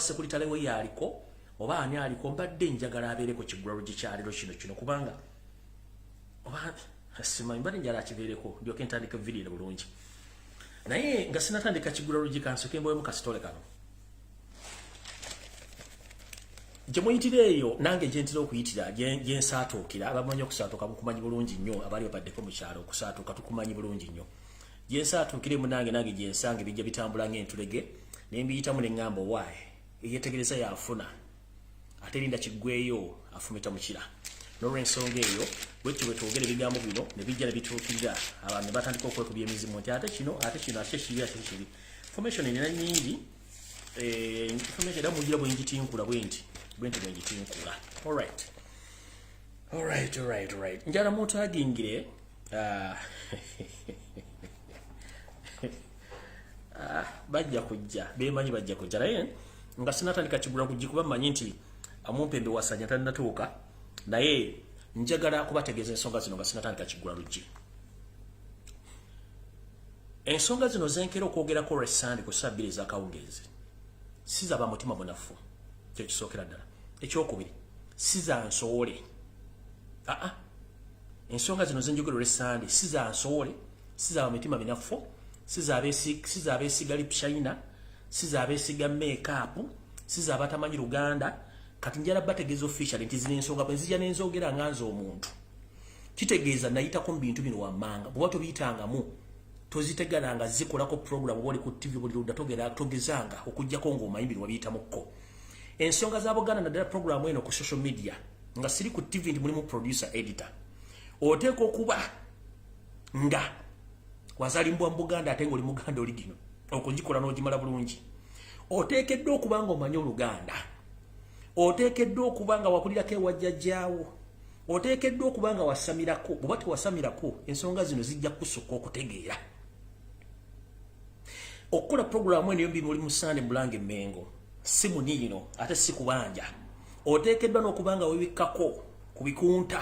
sekuritale we yaliko oba ani aliko mbadde njagala abeere ku kigulalo gikyaliro kino kubanga oba simanyi mbadde njala akibeereko ndyoke ntandika video bulungi naye nga sinatandika kigulalo gikansoke mboyemu kasitole kano gye muyitireeyo nange gye ntera okuyitira gye nsaatuukira abamanyi okusaatuuka mukumanyi bulungi nnyo abali babaddeko mu kyalo okusaatuuka tukumanyi bulungi nnyo gye nsaatuukiremu nange gye nsanga bijja bitambula ng'entulege ne mbiyitamu ne ŋŋamba owaaye eyeetegereza yaafuna ate linda kiggweyo afumita mukira n'olw'ensonga eyo bwekyo bwe twogera ebigambo bino ne bijja ne bituukirira abantu ne batandika okwekubya emizimu nti ate kino ate kibi ate kibi information nina nnyingi information era mugira bwe ngitinkula bwe ngitinkula alright njala mutagingire bajja kujja bemanyi bajja kujja naye nga sinatandika kigula kugikuba manyi nti amumpembe wasanya tannatuuka naye njagala kubategeeza ensonga zino nga sinatandika kigula luggi ensonga zino zenkera okwogerako resandi ku ssabiri ez'akawungeezi sizaba mutima munafu kyo kisookera ddala ekyokubiri sizansowole ensonga zino zenjogera resandi sizansowole sizaba mitima minafu siza abeesiga lip china siza abeesiga makeup siza abatamanyi Luganda kati njala bategeeza official nti zino ensonga bwe nzija n'enzogera nga nze omuntu kitegeeza nayitako mu bintu bino wammanga bwe tobiyitanga tozitegalanga zikolako program bwoli ku TV buli ludda togezanga okujjako ng'omanyi bino wabiyitamuko ensonga za Buganda naddala program eno ku social media nga siri ku TV nti mulimu producer editor oteeka okuba nga wazalimbwa mu Buganda ate ng'oli Muganda oli gino okugikola n'ogimala bulungi oteekeddwa okuba nga omanyi Oluganda oteekeddwa okuba nga wakulirako ewajjajjaawo oteekeddwa okuba nga wasamirako bw'oba tewasamirako ensonga zino zijja kusukka okutegeera okukola programu eno yombi muli musande mulange Mengo si muniino ate si kubanja oteekeddwa n'okuba nga webikkako ku bikunta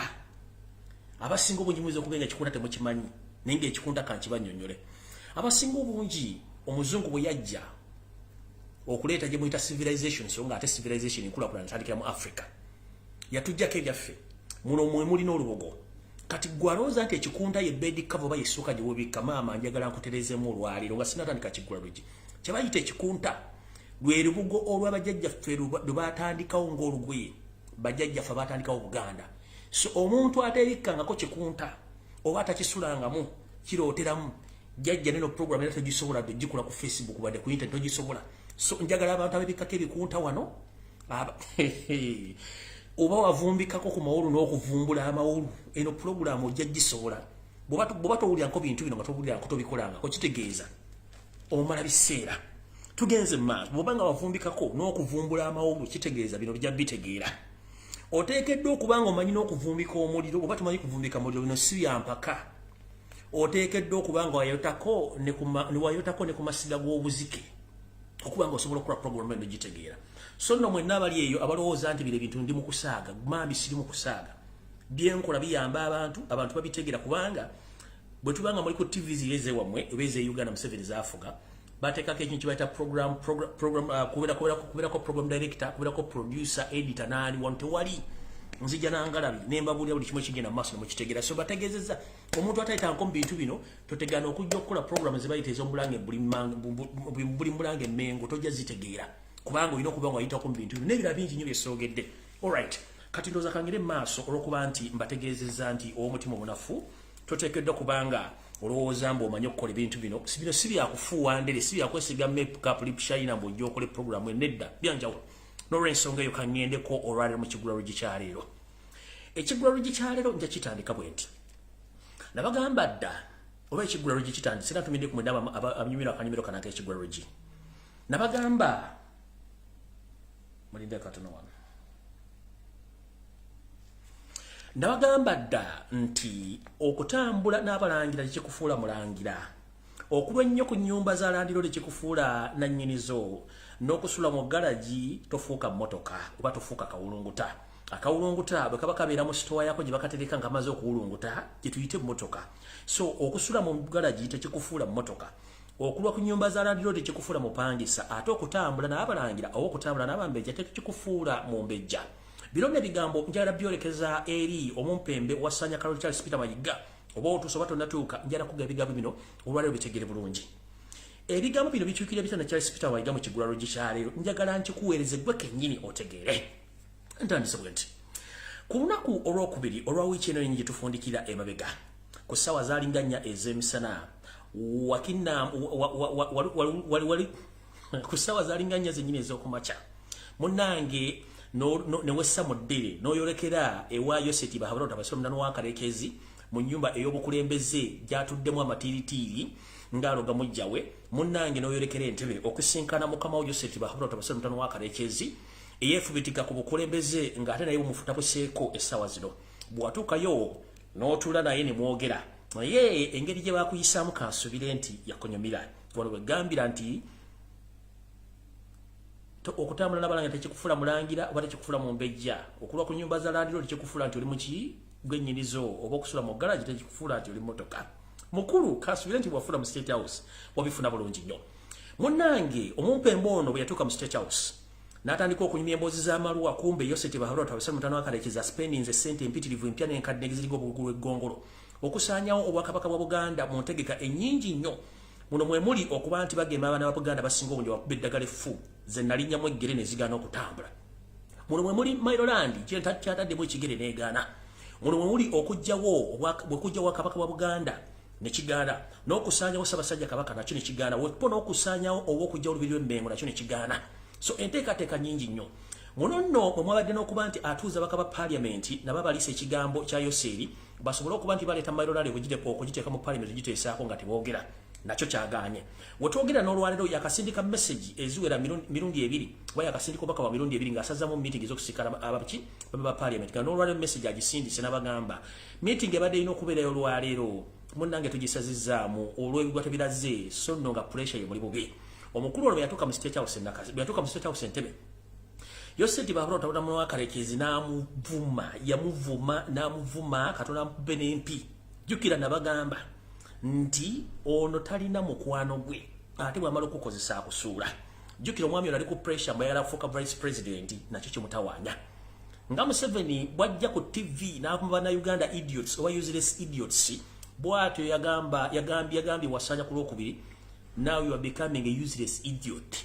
abasinga obungi muyinza okuba nga ekikunta temukimanyi naye ng'ekikunta kankibannyonnyole abasinga obungi omuzungu bwe yajja okuleeta gye muyita civilization so nga ate civilization enkulakulana ntandikira mu Africa yatujjako ebyaffe muno mwe mulina olubugo kati gwalooza nti ekikunta ye bed cover oba yessuuka gye webikka maama njagala nkutereezeemu olwaliro nga sinatandika kiggula lugi kye bayita ekikunta lwe lubugo olw'abajjajjaffe lwe baatandikawo ng'olugoye bajjajjaffe baatandikawo Buganda so omuntu ateebikkangako kikunta oba atakisulangamu kirooteramu jjajja neno program era togisobola gikola ku Facebook wadde ku internet togisobola so njagala abantu abebikkako ebikunta wano oba wavumbikako ku mawolu n'okuvumbula amawolu eno program ojja gisobola bw'oba towulirako bintu bino nga towulirako tobikolangako kitegeeza omala biseera tugenze mu maaso bw'oba nga wavumbikako n'okuvumbula amawolu kitegeeza bino bijja bitegeera oteekeddwa okuba nga omanyi n'okuvumbika omuliro oba tomanyi kuvumbika muliro bino si byampaka oteekeddwa okuba nga wayotako ne ku masiga g'obuzike okuba nga osobola okukola program eno gitegeera so nno mwenna abali eyo abalowooza nti bino bintu ndi mu kusaaga mambi siri mu kusaaga byenkola biyamba abantu babitegeera kubanga bwe tubanga muli ku TV ziyeze wammwe oba ez'Uganda Museveni zaafuga bateekako ekintu kibayita kubeerako program director kubeerako producer editor naani wano tewali nzija nangalabi nembabulira buli kimu kigenda mu maaso nemukitegeera so bategeezezza omuntu atayitanko mu bintu bino totegana okujja okukola program zebayita ez'omulange buli mulange Mengo tojja zitegeera kubanga olina okuba nga wayitako mu bintu bino n'ebirala bingi nnyo byesoogedde alright kati ndowooza kangere mu maaso olw'okuba nti mbategeezezza nti ow'omutima omunafu toteekeddwa kubanga olowooza mbu omanyi okukola ebintu bino si byakufuuwa ndere si byakwesiga makeup lip china mbw'ojja okola program enedda byanjawulo n'olw'ensonga eyo kangendeko olwaliro mu kigulalo gikyaleero ekigulalo gikyaleero nja kitandika bwe nti nabagamba dda oba ekigulalo gikitandise era ntumidde ku mwenda abanyumira akanyumiro kanaka ekigulalo gi nabagamba mulinde katono wano nabagamba dda nti okutambula n'abalangira tekikufuula mulangira okuba ennyo ku nnyumba za landiro tekikufuula nannyinizo n'okusula mu galagi tofuuka mmotoka oba tofuuka kawulunguta akawulunguta bwe kaba kabeera mu sitowa yako gye bakatereka nga amaze okuwulunguta gye tuyite mmotoka so okusula mu galagi tekikufuula mmotoka okulwa ku nnyumba za landiro tekikufuula mupangisa ate okutambula n'abalangira oba okutambula n'abambejja tekikufuula mu mbejja. Bino ebigambo njala byolekeza eri omumpembe wasanya Kaloli Charles Peter Mayiga oba otuusa oba tonnatuuka njala kuga ebigambo bino olwaleero bitegere bulungi. Ebigambo bino bikyukira bitana Charles Peter Mayiga mu kigulalo kyaleero njagala nkikuweereze gwe kennyini otegeere. Ntandise bwe nti ku lunaku olwokubiri olwa wiiki eno gye tufundikira emabega ku ssaawa zaalinganya ez'emisana ku ssaawa zaalinganya zennyini ez'okumakya munnange newessa mu ddere n'oyolekera ewa Yoseti Bahabalota Basomdano wa Kalekezi mu nnyumba ey'obukulembeze gyatuddemu amatiiritiiri ng'aloga mujjawe munnange n'oyolekera entebe okusinkana mukama wa Yoseti Bahabalota Basomdano wa Kalekezi eyeefubitika ku bukulembeze ng'ate naye bumufuta buseeko essaawa zino bw'atuukayo n'otuula naye ne mwogera naye engeri gye baakuyisaamu kansubire nti yakonyomira wano bwe gambira nti okutambula n'abalanga tekikufuula mulangira oba tekikufuula mu mbejja okulwa ku nnyumba za landiro tekikufuula nti oli muki gwennyinizo oba okusula mu garaji tekikufuula nti oli motoka mukulu kansubire nti bwafuula mu State House wabifuna bulungi nnyo. Munnange omumpembe ono bwe yatuuka mu State House n'atandika okunyumya emboozi z'amaluwa kumbe Yoseti Bahabalota Basomdano wa Kalekezi spendinze ssente empitirivu empya n'enkadde ezirigo obugulu eggongolo okusaanyawo obwakabaka bwa Buganda mu ntegeka ennyingi nnyo. Muno mwe muli okuba nti bagema abaana ba Buganda basinga obungi bakuba eddagala effu ze nalinnyamu eggere ne zigaana okutambula. Muno mwe muli Maryland kyataddemu ekigere n'egaana. Muno mwe muli okujjawo kabaka bwa Buganda ne kigaana n'okusaanyawo Ssaabasajja Kabaka nakyo ne kigaana wepo n'okusaanyawo oba okujjawo Olubiri lw'Emmengo nakyo ne kigaana. So enteekateeka nnyingi nnyo. Muno nno mwe mwabadde n'okuba nti atuuza abaka ba Parliament nabo balisa ekigambo kya Yoseri basobole okuba nti baleeta Maryland okugiteeka mu Parliament giteesaako nga teboogera nakyo kyagaanye. Wetwogera n'olwaleero yakasindika message eziwera mirundi ebiri oba yakasindika obubaka bwa mirundi ebiri ng'asazzaamu meeting ez'okusikala abaki ba Parliament nga n'olwaleero message agisindise n'abagamba meeting ebadde erina okubeerayo olwaleero munnange tugisazizzaamu olw'ebigwa tebiraze so nno nga pressure ye muli bubi. Omukulu olwo bwe yatuuka mu State House Entebbe Yoseti Bahabalota Basomdano wa Kalekezi yamuvuma n'amuvuma Katonda amukubbe n'empi. Jjukira nabagamba nti ono talina mukwano gwe ate bw'amala okukozesa akusuula. Jjukira omwami ono ali ku pressure mbu ayagala kufuuka vice president nakyo kimutawaanya. Nga Museveni bw'ajja ku TV n'akuba na Uganda idiots oba useless idiots bw'atyo yagambye Wasanya ku lwokubiri now you are becoming a useless idiot.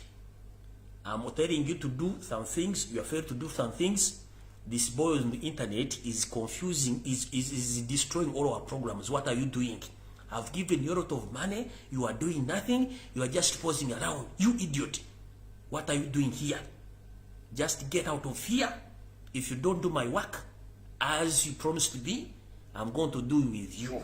I'm telling you to do some things, you are failed to do some things. This boy on the internet is confusing, is destroying all our programs. What are you doing? I've given you a lot of money, you are doing nothing, you are just posing around. You idiot. What are you doing here? Just get out of here. If you don't do my work as you promised to be, I'm going to do with you.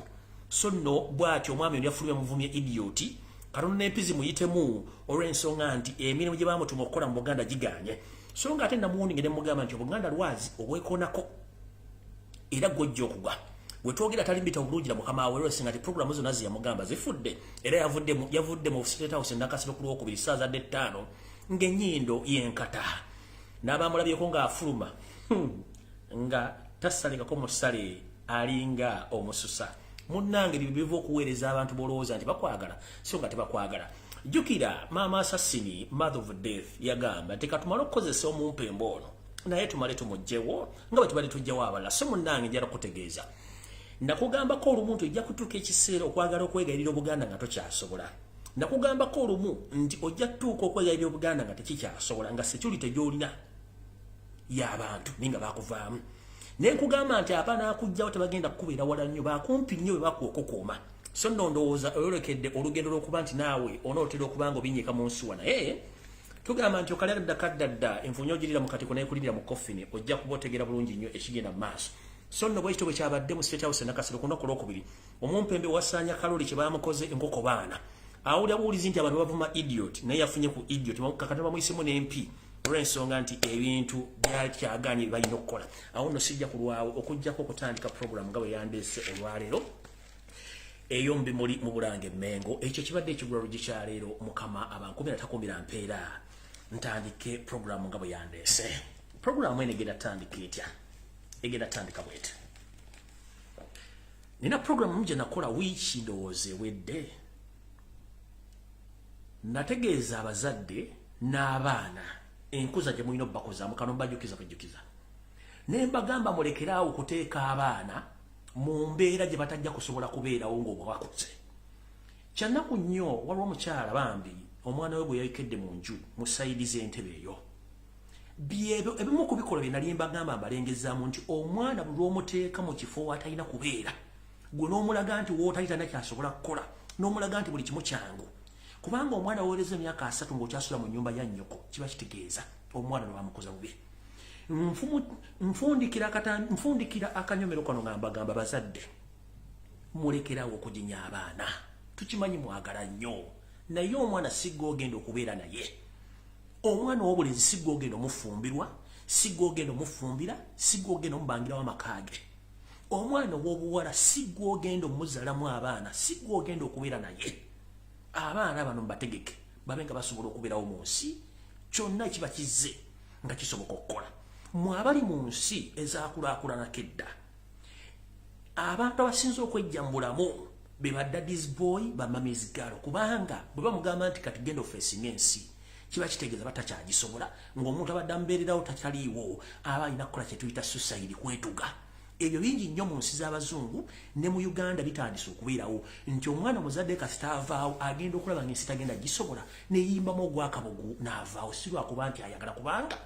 So no, bw'atyo omwami ono yafulumya muvumye idioti. Katonda n'empizi muyitemu olw'ensonga nti emirimu gye baamutuma okukola mu Buganda gigaanye. So nga ate namuwuninge ne mugamba nti Obuganda lwazi obwekoonako era gw'ojja okugwa. We twogera talimbita obulungi na mukama wawe lwesi nga ti programu zonna ziyamugamba zifudde era yavudde mu State House Nakasero ku lwokubiri ssaawa za 5 ng'ennyindo yenkata n'abamulabyeko ng'afuluma nga tasalekako musale alinga omususa. Munnange biva okuweereza abantu bolowooza nti bakwagala so nga tebakwagala. Jjukira maama Assassin mother of death yagamba nti katumale okukozesa omumpembe ono naye tumale tumugjewo nga bwe tubali tujjawo abalala. So munnange njala kutegeeza nakugambako olumu nti ojja kutuuka ekiseera okwagala okwegayirira Obuganda nga tokyasobola. Nakugambako olumu nti ojja tuuka okwegayirira Obuganda nga tekikyasobola nga security gy'olina y'abantu ninga bakuvaamu. Nenkugamba nti abaana akujjawo tebagenda kukubeera wala nnyo bakumpi nnyo bwe bakuokokooma. So nno ndowooza oyolekedde olugendo lw'okuba nti naawe onootera okuba nga obinnyika mu nsuwa naye tugamba nti okalyadda kaddadda enfuunya ogirira mu katiko n'ekulirira mu koffini ojja kuba otegeera bulungi nnyo ekigenda mu maaso. So nno bwekityo bwe kyabadde mu State House Nakasero ku lunaku olwokubiri omumpembe Wasanya Kaloli kye baamukoze enkoko baana awulira buwulizi nti abantu bavuma idiot naye yafunye ku idiot kakati bamuyisemu n'empi olw'ensonga nti ebintu byakyagaanye bye balina okukola. Awo nno sijja kulwawo okugjako okutandika programu nga bwe yandeese olwaleero ey'omubimuli mu Bulange Emmengo. Ekyo kibadde ekigulalo gikyaleero mukama abankumira takumbira mpeera ntandike programu nga bwe yandeese. Programu eno egenda tandika etya? Egenda tandika bwete. Nina programu gye nakola wiiki ndowooza ewedde nategeeza abazadde n'abaana enkuza gye mulina obbakozaamu kano mbajjukiza ne mbagamba mulekeraawo okuteeka abaana mu mbeera gye batajja kusobola kubeerawo ng'obwakuze. Kyannaku nnyo waliwo omukyala bambi omwana we bwe yayikedde mu nju mu sayidi z'entebe eyo. Ebimu ku bikolwa bye nali mbagamba mbalengezaamu nti omwana buli omuteeka mu kifo w'atalina kubeera, gwe n'omulaga nti w'otalina kyasobola kukola, n'omulaga nti buli kimu kyangu. Kubanga omwana wooleza emyaka 3 ng'okyasula mu nnyumba ya nnyoko, kiba kitegeeza omwana ne bamukoza bubi. Nfundikira akanyomero kano nga mbagamba bazadde mulekerawo okujinya abaana. Tukimanyi mwagala nnyo, naye omwana sigga ogenda okubeera naye. Omwana w'obulenzi sigga ogenda omufumbirwa, sigga ogenda omufumbira, sigga ogenda omubangirawo amaka ge. Omwana w'obuwala sigga ogenda omuzaalamu abaana, sigga ogenda okubeera naye. Abaana bano mbategeke babe nga basobola okubeerawo mu nsi, kyonna ekiba kizze nga kisoboka okukola. Mwe abali mu nsi ezaakulaakulanako edda, abantu abasinze okwejjambulamu be ba daddy's boy, ba mommy's girl, kubanga bwe bamugamba nti kati genda ofeesinga ensi, kiba kitegeeza batakyagisobola, ng'omuntu abadde amubeererawo tataliiwo, aba alina kukola kye tuyita suicide, kwetuga. Ebyo bingi nnyo mu nsi z'abazungu, ne mu Uganda bitandise okubeerawo, nti omwana muzadde kasita avaawo agenda okulaba ng'ensi tagenda gisobola, ne yimbamu ogwakabugu n'avaawo, si lwakuba nti ayagala, kubanga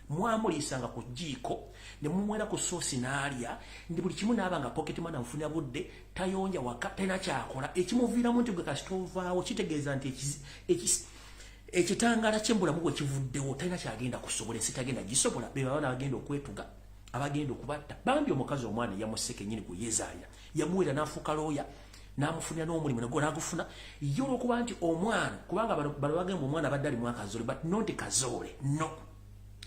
mwamuliisanga ku jjiiko ne mumwera ku soosi n'alya, ndi buli kimu n'aba nga pocket money amufunira budde, tayonja waka, talina kyakola. Ekimuviiramu nti gwe kasita ovaawo kitegeeza nti ekitangaala ky'embulamu bwe kivuddewo, talina kyagenda kusobola, ensi tagenda gisobola. Be baana bagenda okwetuga, abagenda okubatta. Bambi omukazi omwana yamuseka ennyini gwe yeezaaya, yamuwera n'afuuka looya, n'amufunira n'omulimu negwo n'agufuna, ye olw'okuba nti omwana, kubanga bano bagamba omwana abadde ali mwakazoole, but not kazoole, no.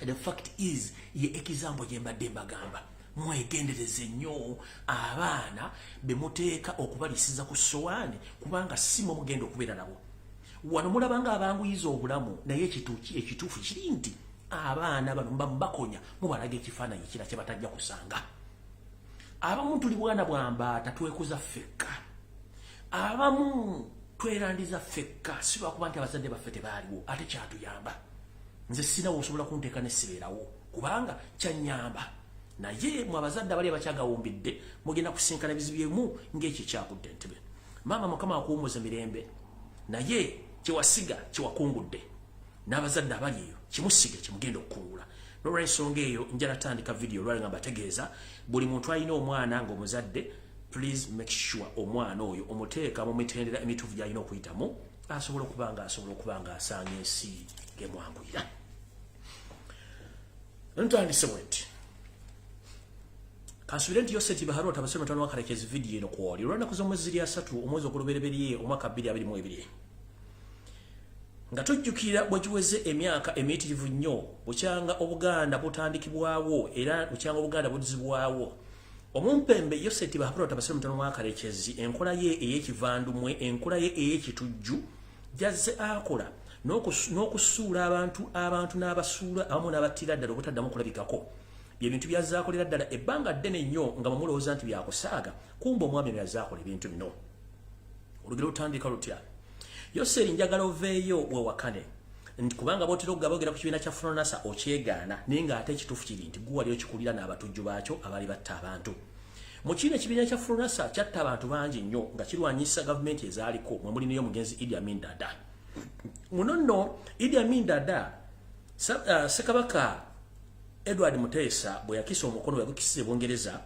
The fact is, ye ekizambo gye mbadde mbagamba, mwegendereze nnyo abaana be muteeka okubalisiza ku ssowaani, kubanga si mwe mugenda okubeera nabo. Wano mulabanga abanguyiza obulamu, naye ekituufu kiri nti abaana bano mbakonya mubalaga ekifaananyi kira kye batajja kusanga. Abamu tuli bwana bwa mbaata, twekuza ffekka, abamu twerandiza ffekka, si lwakuba nti abazadde baffe tebaaliwo ate kyatuyamba. Nze sina wosobola kunteeka nesibeerawo kubanga kyanyamba, naye mwe abazadde abali abakyagawumbidde mugenda kusinkana ebizibu byemu ng'ekyo kyakudde entebe. Maama Mukama akuwummuza mirembe, naye kyewasiga kyewakungudde, n'abazadde abali eyo kimusige kimugenda okukungula. N'olw'ensonga eyo njala tandika vidiyo lwali nga mbategeeza buli muntu alina omwana ng'omuzadde, please make sure omwana oyo omuteeka mu mitendera emituufu gy'alina okuyitamu asobola okuba nga asanga ensi ng'emwanguyira. Ntandise bwenti kansubire nti Yoseti Baharota abasome mutano wakarekezi vidiyo eno kwoli olwanaku z'omwezi 3 omwezi ogulubereberye omwaka 2022 nga tujjukira bwe giweze emyaka emiyitirivu nnyo bukyanga Obuganda butandikibwawo era bukyanga Obuganda buddizibwawo. Omumpembe Yoseti Baharota abasome mutano wakarekezi enkola ye ey'ekivandumwe, enkola ye ey'ekitujju jazze akola n'okusuula abantu n'abasuula abamu n'abattira ddala obutaddamu kulabikako. Ebintu byazaakolera ddala ebbanga ddene nnyo nga bamulowooza nti byakusaaga, kumba omwami byazaakola ebintu bino. Olugero lutandika lutya: Yoseri njagala oveeyo wewakane, nti kubanga botera okugaba ogenda ku kibiina kya Fronasa okyegaana, naye ng'ate ekituufu kiri nti gwe wali okikulira n'abatujju baakyo abaali batta abantu. Mu kibiina ekibiina kya Fronasa kyatta abantu bangi nnyo nga kirwanyisa gavumenti ezaaliko, mwe muli n'eyo mugenzi Idi Amin Dada. Muno nno Idi Amin Dada Ssekabaka Edward Muteesa bwe yakisa omukono yagukisiza Bungereza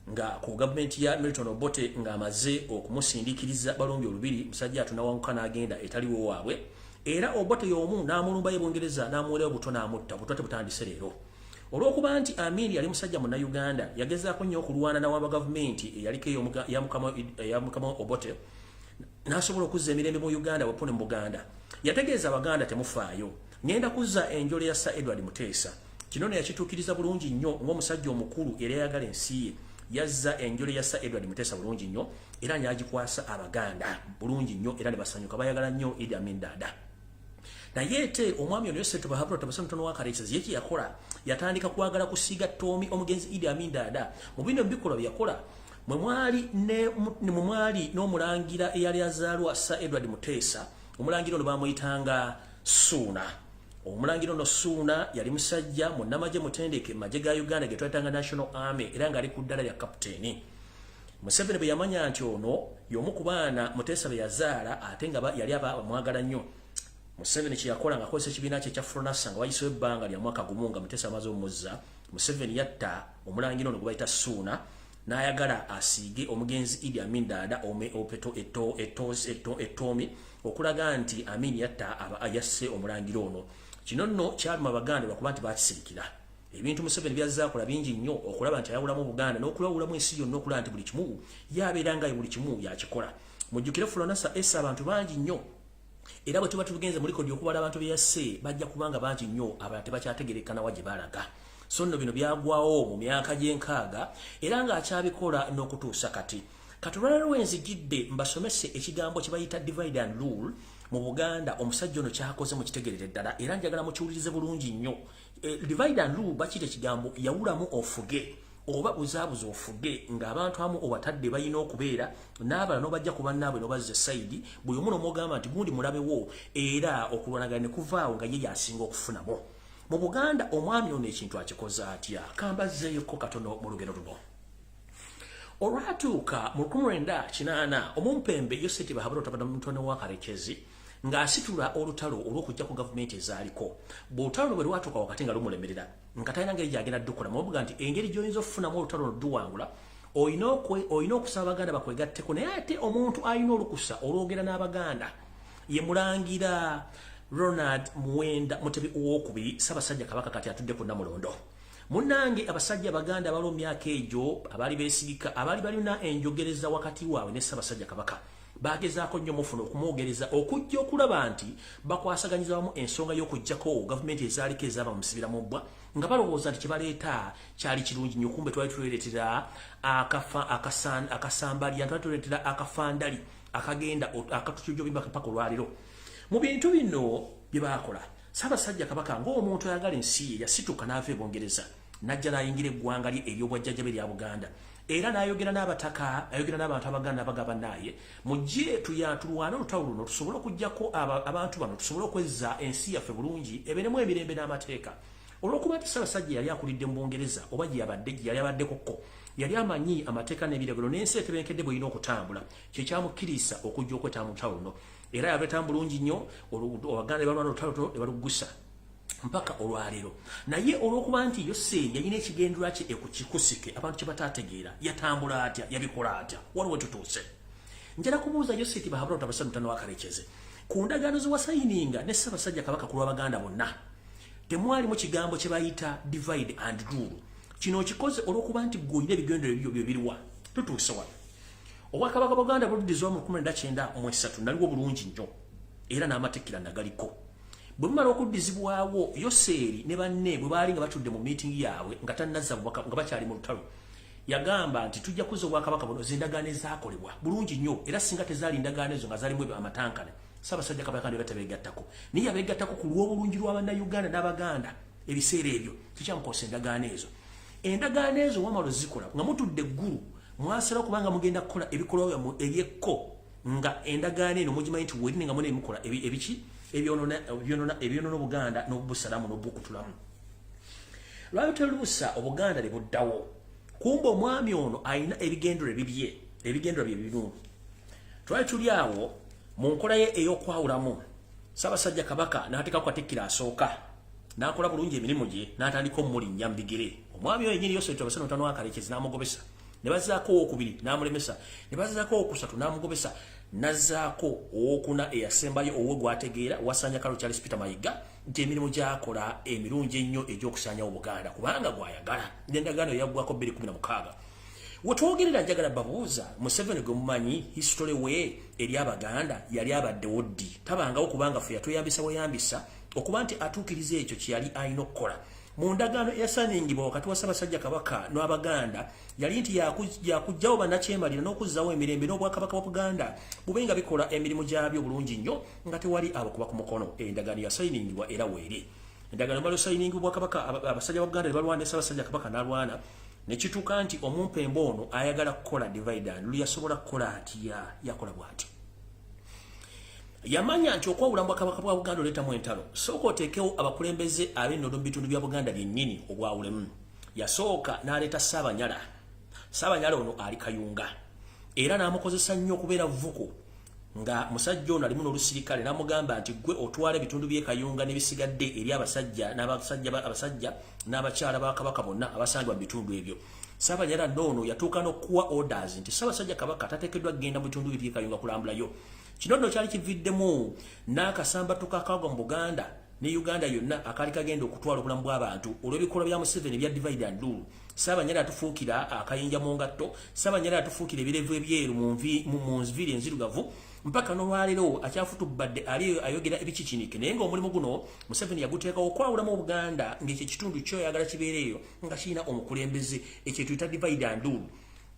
nga ku gavumenti ya Milton Obote ng'amaze okumusindiikiriza balombi olubiri, musajja atunawawuka n'agenda etaliwo waabwe, era Obote y'omu n'amulumba ye Bungereza n'amuwerayo buto n'amutta. Buto tebutandise leero olw'okuba nti Amin yali musajja Munnayuganda, yagezaako nnyo okulwana n'awaba gavumenti eyaliko eya Mukama Obote n'asobola okuzza emirembe mu Uganda wepone mu Buganda. Yategeeza Abaganda temufaayo, ngenda kuzza enjole ya Sir Edward Muteesa. Kino yakituukiriza bulungi nnyo ng'omusajja omukulu era yagala ensi ye. Yazza enjole ya Sir Edward Muteesa bulungi nnyo era n'agikwasa Abaganda bulungi nnyo era ne basanyuka, bayagala nnyo Idi Amin Dada. Naye ate omwami ono Yoseti Baharota abasome mutano wakarekezi ye yakola, yatandika kwagala kusiiga ttoomi omugenzi Idi Amin Dada. Mu bino bikolwa byakola mwe mwali n'omulangira eyali azaalwa Sir Edward Muteesa Omulangiro ono bamuyitanga Suuna. Omulangiro ono Suuna yali musajja munnamagye mutendeke majje ga Uganda ge twayitanga National Army era nga ali ku ddala lya kapiteeni. Museveni bwe yamanya nti ono y'omu ku baana Muteesa be yazaala ate nga yali abamwagala nnyo. Museveni kye yakola ng'akozesa ekibiina kye ekya Fronasa nga wayiseewo ebbanga lya mwaka gumu nga Muteesa amaze omuzza. Museveni yatta omulangiro ono gwe bayita Suuna n'ayagala asiige omugenzi Idi Amin Dada etoomi okulaga nti Amin yatta yasse omulangiro ono. Kino nno kyaluma Abaganda lwakuba nti bakisirikira. Ebintu Museveni byazaakola bingi nnyo okulaba nti ayawulamu Buganda n'okulawulamu ensi yonna okulaba nti buli kimu yabeera nga buli kimu yakikola. Mujjukire Fronasa essa abantu bangi nnyo. Era bwe tuba tugenze muri kodi okubala abantu be yasse bajja kubanga bangi nnyo abantu tebakyategerekana wa gye balaga. So nno bino byagwawo mu myaka gy'enkaaga era ng'akyabikola n'okutuusa kati. Katulwala lwenzigidde mbasomese ekigambo kye bayita divide and rule mu Buganda omusajja ono kyakoze mu kitegerere ddala era njagala mukiwulirize bulungi nnyo. Divide and rule bakiyita ekigambo yawulamu ofuge oba buzaabuza ofuge ng'abantu amu obatadde balina okubeera n'abalala n'obajja ku bannaabwe n'obazza sayidi buli omu n'omugamba nti gundi mulabewo era okulwanagana ne kuvaawo nga ye yasinga okufunamu. Mu Buganda omwami ono ekintu akikoze atya kambazzeeyoko katono mu lugero luno. Olwatuuka mu 1980 Omumpembe Yoseti Bahabura otabadde mutone wa Karekezi ng'asitula olutalo olw'okujja ku gavumenti ezaaliko. Bw'olutalo bwe lwatuuka wakati nga lumulemerera nga talina ngeri gy'agenda ddukula mubuga nti engeri gy'oyinza okufunamu olutalo oluduwangula olina okusaba Abaganda bakwegatteko naye ate omuntu alina olukusa olwogera n'Abaganda ye Mulangira Ronald Muwenda Mutebi owookubiri Ssaabasajja Kabaka kati atudde ku Namulondo. Munnange abasajja Abaganda abalwa mu myaka egyo abaali beesigika abaali balina enjogereza wakati waabwe ne Ssaabasajja Kabaka bagezaako nnyo mufuna okumwogereza okujja okulaba nti bakwasaganyiza wamu ensonga y'okuggyako gavumenti ezaaliko ezaaba mu musibira mu bbwa nga balowooza nti kye baleeta kyali kirungi nnyo kumbe twali tuleeretera akasambalya twali tuleetera akafandali akagenda akatujjobimba paka olwaliro. Mu bintu bino bye baakola Ssaabasajja Kabaka ng'omuntu ayagala ensi ye yasituka n'ava e Bungereza n'ajja n'ayingira eggwanga lye ery'obwajjajjabe lya Buganda era n'ayogera n'abataka ayogera n'abantu Abaganda abagaba naye mujje tulwane olutalo luno tusobole okuggyako abantu bano tusobole okwezza ensi yaffe bulungi ebeeremu emirembe n'amateeka. Olw'okuba nti Ssaabasajja yali akulidde mu Bungereza oba gye yali abaddekokko yali amanyi amateeka n'ebiragiro n'ensi etebenkedde bw'erina okutambula kye kyamukkiriza okujja okwetaamu olutalo luno era yabeetamu bulungi nnyo Abaganda balwana olutalo ne baluggusa mpaka olwaleero. Naye olw'okuba nti Yoseri yalina ekigendera kye ekukikusike abantu kye bataategeera yatambula atya yabikola atya waliwo tutuuse. Njala kubuuza Yoseri Bahabura otabasa mutano wa Karekezi ku ndagaano ze wasayininga ne Ssaabasajja Kabaka ku lw'Abaganda bonna temwalimu kigambo kye bayita divide and rule. Kino kikoze olw'okuba nti gw'olina ebigendero byo biriwa tutuuse wano. Obwakabaka Buganda buluddiza mu 1993 naliwo bulungi nnyo era n'amatekkira nagaliko. Bwe bumala okuddizibwawo Yoseri ne banne bwe baali nga batudde mu miitingi yaabwe nga tannazza bubaka nga bakyali mu lutalo yagamba nti tujja kuzza obwakabaka buno z'endagaano ezaakolebwa bulungi nnyo era singa tezaali endagaano ezo nga zalimu amatankane Ssaabasajja Kabaka ne batabeegattako naye yabeegattako ku lw'obulungi lw'Abannayuganda n'Abaganda ebiseera ebyo kikyamukosa endagaano ezo. Endagaano ezo wamala zikola nga mutudde eggulu mwasala kubanga mugenda kukola ebikolwa ebyekko nga endagaano eno mugimanyi nti weerine nga mune mukola ebiki ebyonona Buganda n'obusalamu n'obukutulamu. Lwabiteruusa Obuganda ne buddawo kumbe omwami ono alina ebigendero bibye ebigendero bye birumu. Twali tuli awo mu nkola ye ey'okwawulamu Ssaabasajja Kabaka n'ateekako Katikkiro asooka n'akola bulungi emirimu gye n'atandika omulinnya mu bigere. Omwami oyo yennyini Yoseri Otabasa Mutano wa Karekezi n'amugobesa ne bazzaako owookubiri n'amulemesa ne bazzaako owookusatu n'amugobesa nazzaako owookuna eyasembayo owe gwategeera Wasanya Kalo Charles Peter Mayiga nti emirimu gy'akola emirungi ennyo egy'okusaanyawo Buganda kubanga gw'ayagala n'endagaano yaggwako 2016. We twogerera njagala babuuza Museveni gwe mumanyi history we eri Abaganda yali abaddewo ddi tabangawo kubanga ffe yatweyambisa bweyambisa okuba nti atuukiriza ekyo kye yali alina okukola. Mu ndagaano eyasaaningibwa wakati wa Ssaabasajja Kabaka n'Abaganda yali nti yakugjawo bannakyemalira n'okuzzaawo emirembe n'obwakabaka bwa Buganda bube nga bikola emirimu gyabyo bulungi nnyo nga tewali abakuba ku mukono. Endagaano yasaayiningibwa era weeri. Endagaano bali osayiningibwa Bwakabaka abasajja ba Buganda ne balwana ne Ssaabasajja Kabaka n'alwana ne kituuka nti Omumpembe ono ayagala kukola divide and rule yasobola kukola atya yakola bw'ati. yamanya nti okwawula Bwakabaka bwa Buganda oleetamu entalo sooka oteekewo abakulembeze ab'ennono mu bitundu bya Buganda byennyini obwawulemu. Yasooka n'aleeta Ssaabanyala. Ssaabanyala ono ali Kayunga era n'amukozesa nnyo okubeera vuko nga musajja ono alimu n'olusirikale n'amugamba nti gwe otwala ebitundu by'e Kayunga n'ebisigadde eri abasajja n'abakyala ba Kabaka bonna abasangibwa mu bitundu ebyo. Ssaabanyala nno yatuuka n'okuwa orders nti Ssaabasajja Kabaka tateekeddwa kugenda mu bitundu by'e Kayunga kulambulayo. Kino nno kyali kividdemu n'akasambatu kakagwa mu Buganda ne Uganda yonna akali kagenda okutwala obulamu bw'abantu olw'ebikolwa bya Museveni ebya divide and rule. Ssaabanyala atufuukira akayinja mu ngatto, Ssaabanyala atufuukira ebirevu ebyeru mu nviri enzirugavu, mpaka n'olwaleero akyafutubadde ali ayogera ebikikinike. Naye ng'omulimu guno Museveni yaguteekawo okwawulamu Obuganda ng'ekyo ekitundu kyoyagala kibeereeyo nga kirina omukulembeze, ekyo tuyita divide and rule.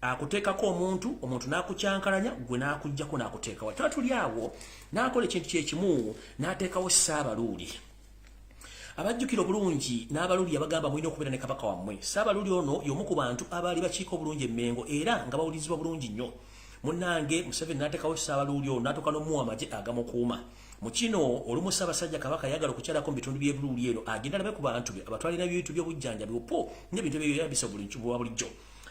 Akuteekako omuntu n'akukyankalanya gwe n'akuggyako n'akuteekawo. Tuba tuli awo n'akola ekintu kyekimu n'ateekawo Ssaabaluuli. Abajjukira obulungi n'abaluuli abagamba mulina okubeera ne Kabaka wammwe. Ssaabaluuli ono y'omu ku bantu abaali bakiika obulungi Emmengo era nga bawulirizibwa bulungi nnyo. Munnange Museveni n'ateekawo Ssaabaluuli ono n'atuuka n'omuwa amagye agamukuuma. Mu kino olumu Ssaabasajja Kabaka yagala okukyalako mu bitundu by'ebuluuli eno agenda alabe ku bantu be abatwalira ebintu by'obujjanjabi opo n'ebintu ebyo yabisa bulijjo.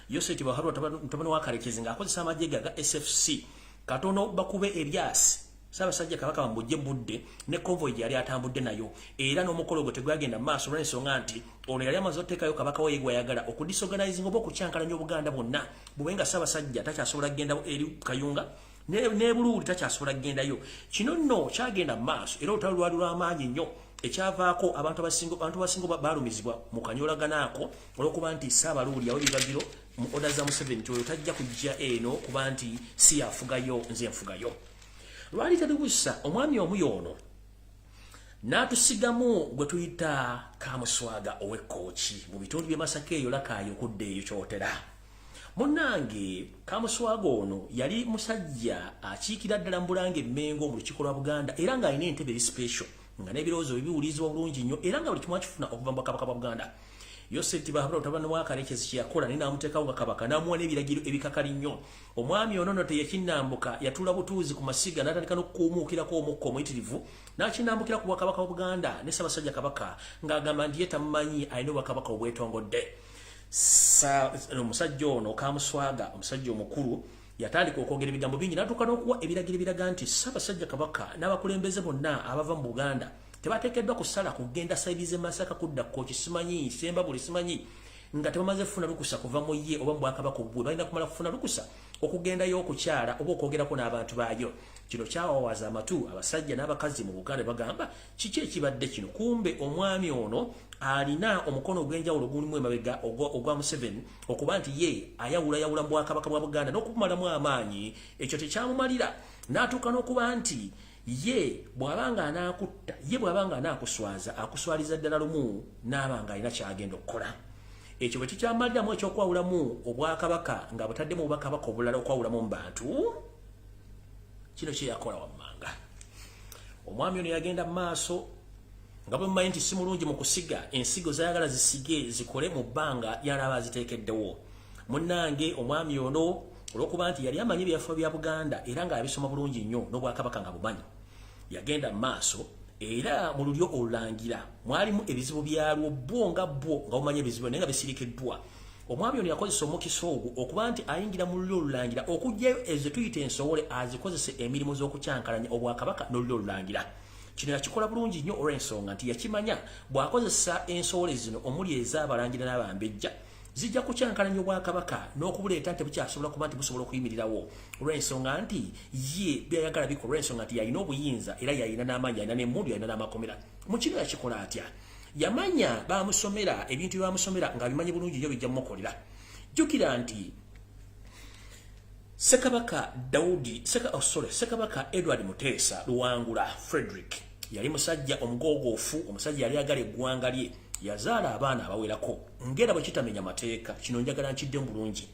Yoseti Baharwa mutabani wa Karekezi ng'akozesa amagye ga SFC katono bakube Elias Ssaabasajja Kabaka bamujje budde ne convoy yali atambudde nayo era n'omukolo gwe tegwagenda maaso olw'ensonga nti ono yali amaze oteekayo Kabaka we yegwayagala okudisorganizing oba okucyankalanya Obuganda bwonna bubenga Ssaabasajja takyasobola kugenda eri Kayunga ne Buluuli takyasobola kugendayo. Kino nno kyagenda maaso era olutalo lwali lw'amaanyi nnyo ekyavaako abantu abasinga baalumizibwa mu kanyolaganaako olw'okuba nti Ssaabaluuli yawe ebibagiro mu oda za Museveni nti oyo tajja kujja eno kuba nti si yafugayo nze nfugayo. Lwali talibusa omwami omu y'ono n'atusigamu gwe tuyita Kamuswaga ow'Ekkooki mu bitundu by'e Masaka eyo Lakaayo okuddeeyo kyotera. Munnange Kamuswaga ono yali musajja akiikira ddala mu Bulange Emmengo mu lukiiko lwa Buganda era ng'alina entebe eri special nga n'ebirowoozo biwulizibwa bulungi nnyo era nga buli kimu akifuna okuva mu Bwakabaka bwa Buganda. Yoseti Baharwa mutabani wa Karekezi kyeyakola n'amuteekawo nga Kabaka n'amuwa n'ebiragiro ebikakali nnyo. Omwami ono nno teyakinnambuka yatula butuuzi ku masiga n'atandika n'okuumuukirako omukka omuyitirivu n'akinnambukira ku Bwakabaka bwa Buganda ne Ssaabasajja Kabaka ng'agamba nti ye tamumanyi alina Obwakabaka obwetongodde. Omusajja ono Kamuswaga omusajja omukulu yatandika okwogera ebigambo bingi n'atuuka n'okuwa ebiragiro ebiraga nti Ssaabasajja Kabaka n'abakulembeze bonna abava mu Buganda tebateekeddwa kusala kugenda sayidize Masaka kudda Kkooki simanyi Sembabule simanyi nga tebamaze kufuna lukusa kuva mu ye oba mu Bwakabaka obwo balina kumala kufuna lukusa okugendayo okukyala oba okwogerako n'abantu baayo. Kino kyawawaza amatu abasajja n'abakazi mu Buganda bagamba kiki ekibadde kino. Kumbe omwami ono alina omukono ogw'enjawulo gulimu emabega ogwa Museveni okuba nti ye ayawulayawula mu Bwakabaka bwa Buganda n'okumalamu amaanyi. Ekyo tekyamumalira n'atuuka n'okuba nti ye bw'abanga anaakutta ye bw'abanga anaakuswaza akuswaliza ddala lumu n'abanga alina kyagenda okukola. Ekyo bwe kikyamaliramu ekyokwawulamu Obwakabaka nga butaddemu Obwakabaka obulala okwawulamu mu bantu, kino kye yakola wammanga. Omwami ono yagenda mu maaso nga bwe mumanyi nti si mulungi mu kusiga ensigo zayagala zisige zikole mu bbanga ly'anaaba aziteekeddewo. Munnange omwami ono olw'okuba nti yali amanyi ebyafo bya Buganda era ng'abisoma bulungi nnyo n'Obwakabaka nga bumanyi, yagenda mu maaso era mu lulyo olulangira mwalimu ebizibu byalwo bwo nga bumanyi ebizibu naye nga bisirikiddwa. Omwami ono yakozesa omukisa ogwo okuba nti ayingira mu lulyo olulangira okuggyayo ezo tuyita ensowole azikozese emirimu z'okukyankalanya Obwakabaka n'olulyo olulangira. Kino yakikola bulungi nnyo olw'ensonga nti yakimanya bw'akozesa ensowole zino omuli ez'abalangira n'abambejja zijja kukyankalanya Obwakabaka n'okubuleeta nti bukyasobola kuba nti busobola okuyimirirawo olw'ensonga nti ye byayagala bikola olw'ensonga nti yalina obuyinza era yalina n'amaanyi, yalina n'emmundu, yalina n'amakomera. Mu kino yakikola atya? Yamanya bamusomera ebintu byamusomera ng'abimanyi bulungi nnyo bijja mumukolera. Jjukira nti Ssekabaka Edward Muteesa Luwangula Frederick yali musajja omugogoofu, omusajja yali agala eggwanga lye, yazaala abaana abawerako ngera bwe kitamenya mateeka. Kino njagala nkidde bulungi.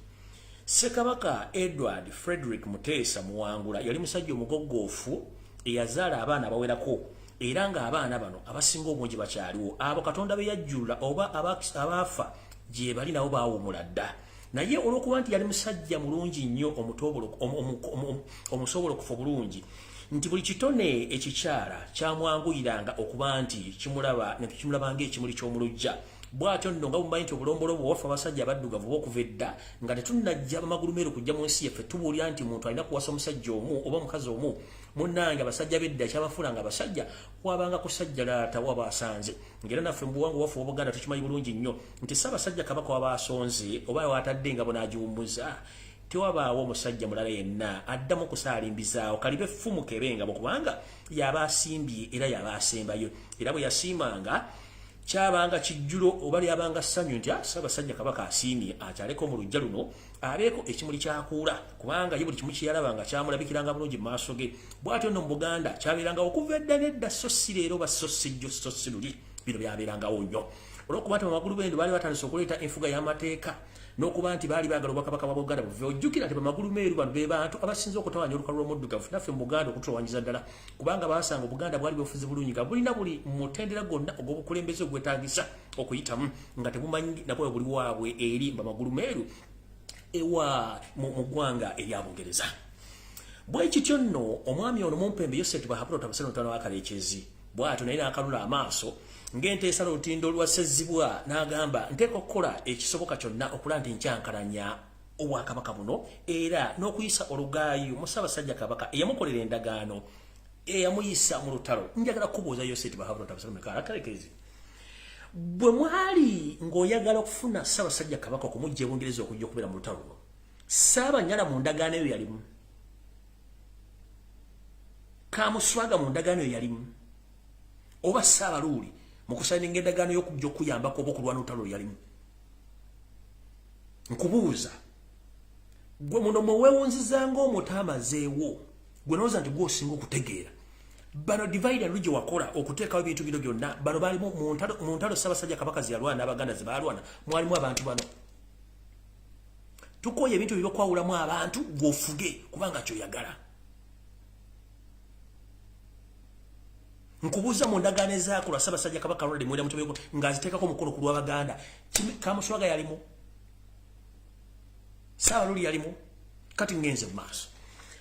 Ssekabaka Edward Frederick Muteesa Muwangula yali musajja omugogoofu eyazaala abaana abawerako era ng'abaana bano abasinga obungi bakyaliwo. Abo Katonda be yajjula oba abaafa gye bali nabo baawumula dda. Naye olw'okuba nti yali musajja mulungi nnyo omusobolokofu bulungi nti buli kitone ekikyala kyamwanguyiranga okuba nti kimulaba ng'ekimuli ky'omulujja. Bw'atyo nno nga bumanyi nti obulombolo bw'owaffe abasajja abaddugavu b'okuva nga tetunnajja Bamagulumeeru kujja mu nsi yaffe tubuulira nti muntu alina kuwasa omusajja omu oba omukazi omu. Munnange abasajja b'edda kyabafuulanga abasajja wabanga kusajja laata waba asanze. Ngera naffe mu buwangwa bwaffe obw'Obuganda tukimanyi bulungi nnyo nti Ssaabasajja Kabaka waba asonze oba watadde engabo n'agiwummuza, tewabaawo omusajja mulala yenna addamu kusaalimbizaawo kalibe effumu kebe engabo kubanga yaba asimbye era yaba asembayo. Era bwe yasiimanga kyabanga kijjulo oba lyabanga ssanyu nti Ssaabasajja Kabaka asiimye akyaleko mu lujja luno abeeko ekimuli kyakuula kubanga ye buli kimu kyeyalabanga kyamulabikiranga bulungi mu maaso ge. Bw'atyo nno mu Buganda kyabeeranga okuva edda n'edda so si leero ba so si jjo so si luli, bino byabeerangawo nnyo olw'okuba nti Bamagulumeeru baali batandise okuleeta enfuga y'amateeka n'okuba nti baali baagala Obwakabaka bwa Buganda buve. Ojjukira nti Bamagulumeeru bano be bantu abasinze okutawaanya olukalu lw'omuddugavu naffe mu Buganda okutulwanyiza ddala kubanga baasanga Obuganda bwali bufuzi bulungi nga bulina buli mutendera gwonna ogw'obukulembeze ogwetaagisa okuyitamu nga tebumanyi nabwe buli waabwe eri Bamagulumeeru ewa mu ggwanga erya Bungereza. Bwe kityo nno omwami ono Mumpembe Yosef Bahapulo Tabasano Ntano w'Akaleekyezi bw'atyo naye n'akalula amaaso ng'enteesa n'olutindo lwassezibwa n'agamba nteeka okukola ekisoboka kyonna okulaba nti nkyankalanya Obwakabaka buno era n'okuyisa olugaayo mu Ssaabasajja Kabaka eyamukolera endagaano eyamuyisa mu lutalo. Njagala kubuuza Yosef Bahapulo Tabasano Akaleekyezi, bwe mwali ng'oyagala okufuna Ssaabasajja Kabaka okumujja e Bungereza okujja okubeera mu lutalo luno, Ssaabanyala mu ndagaano eyo yalimu? Kamuswaga mu ndagaano eyo yalimu? Oba Ssaabaluuli mu kusaininga endagaano y'okujja okuyambako oba okulwana olutalo yalimu? Nkubuuza, gwe muno mwe weewunziza ng'omutaamazeewo gwe n'olowooza nti gw'osinga okutegeera bano divide and rule gye wakola okuteekawo ebintu bino byonna bano baalimu mu ntalo Ssaabasajja Kabaka ze yalwana n'Abaganda ze baalwana mwalimu abantu bano. Tukooye ebintu by'okwawulamu abantu gw'ofuge kubanga ky'oyagala. Nkubuuza mu ndagaano ezaakolwa Ssaabasajja Kabaka Ronald Muwenda Mutebi ng'aziteekako omukono ku lw'Abaganda, Kamuswaga yalimu? Ssaabaluuli yalimu? Kati ngenze mu maaso.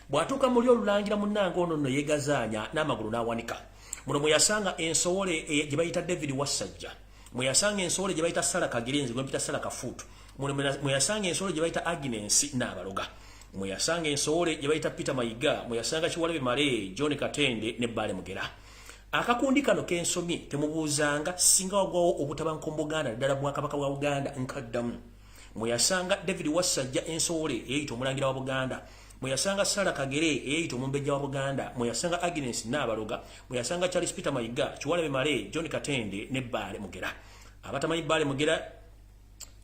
Bw'atuuka muli olulangira munnange ono nno yeegazaanya n'amagulu n'awanika. Muno mwe yasanga ensowole gye bayita David Wassajja, mwe yasanga ensowole gye bayita Sara Kagirenzi gwe mpita Sara Kafuutu, mwe yasanga ensowole gye bayita Agnes Nabaloga, mwe yasanga ensowole gye bayita Peter Mayiga, mwe yasanga Kiwalabe Male, John Katende ne Bale Mugera. Akakundi kano k'ensomye temubuuzanga singa wagwawo obutabanguko mu Buganda ddala Bwakabaka bwa Buganda nkaddamu. Mwe yasanga David Wassajja ensowole eyayita omulangira wa Buganda, mwe yasanga Sara Kagere eyayita omumbejja wa Buganda, mwe yasanga Agnes Nabaloga, mwe yasanga Charles Peter Mayiga, Kiwalabe Male, John Katende ne Bale Mugera. Abatamanyi Bale Mugera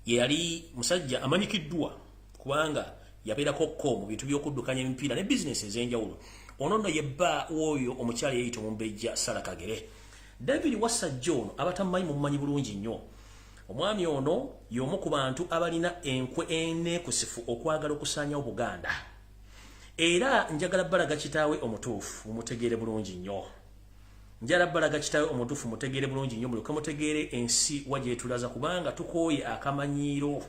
yali musajja amanyikiddwa kubanga yabeerako ko mu bintu by'okuddukanya emipiira ne bizinesi ez'enjawulo. Ono nno yebba oyo omukyala yeyita omumbejja Sara Kagere. David Wassajja ono abatamanyi mumumanyi bulungi nnyo. Omwami ono y'omu ku bantu abalina enkwe enneekusifu okwagala okusaanyawo Buganda. Era njagala balaga kitaawe omutuufu mutegeere bulungi nnyo. Njagala balaga kitaawe omutuufu mutegeere bulungi nnyo mulyoke mutegeere ensi wagyetulaza kubanga tukooye akamanyiiro.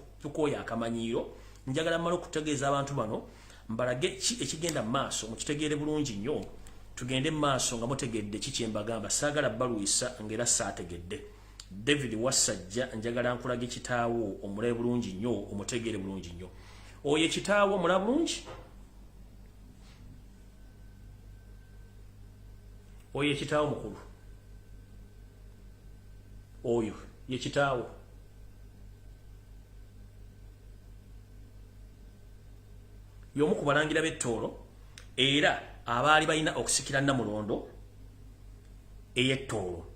Njagala mmala okutegeeza abantu bano mbalage ki ekigenda mu maaso mukitegeere bulungi nnyo. Tugende mu maaso nga mutegedde ki kye mbagamba, saagala baluisa ngera saategedde. David Wassajja njagala nkulage kitaawo omulabe bulungi nnyo omutegeere bulungi nnyo. Oyo kitaawo omulabe bulungi? Oyo kitaawo mukulu? Oyo ye kitaawo? Y'omu ku balangira b'ettoolo era abaali balina okusikira Namulondo ey'ettoolo.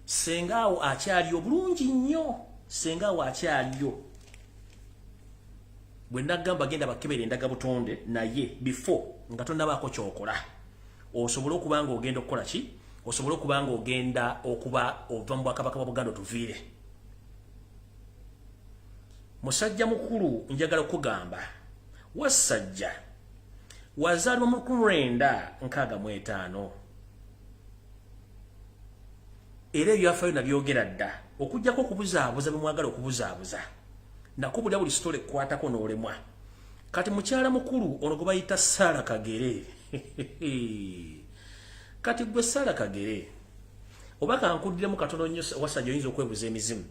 Sengaawo akyaliyo bulungi nnyo, sengaawo akyaliyo. Bwe nagamba genda bakebera endaga butonde naye before nga tonnabaako kyokola osobole okuba nga ogenda okukola ki? Osobole okuba nga ogenda okuba ova mu Bwakabaka bwa Buganda otuviire. Musajja mukulu njagala okugamba Wassajja wazaalibwa mu 1965. Era ebyafaayo nabyogera dda okujjako okubuzaabuza bemwagala okubuzaabuza nakubulya buli sitole ekwatako n'olemwa. Kati mukyala mukulu ono gwe bayita Sara Kagere kati gwe Sarah Kagere obaka ankuddemu katono nnyo Wasajja oyinza okwebuza emizimu.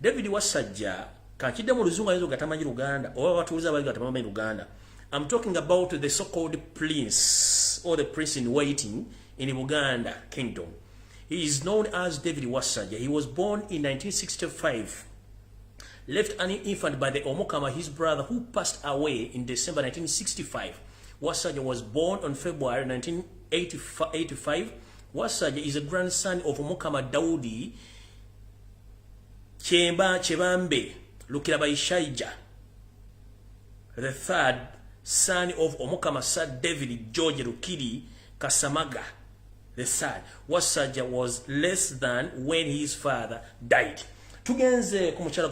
David Wasajja kakidde mu luzungu ayinza ogatamanyi Luganda oba batuuliza bali gatamanyi Luganda. I'm talking about the so-called prince or the prince in waiting in Uganda kingdom. He is known as David Wasajja. He was born in 1965. Left an infant by the Omukama, his brother, who passed away in December 1965. Wasajja was born on February 1985. Wasajja is a grandson of Omukama Daudi Chebambe Lukirabayishaija, the third son of Omukama Sir David George Lukiri Kasamaga, the third. Wasajja was less than when his father died. Tugenze ku mukyala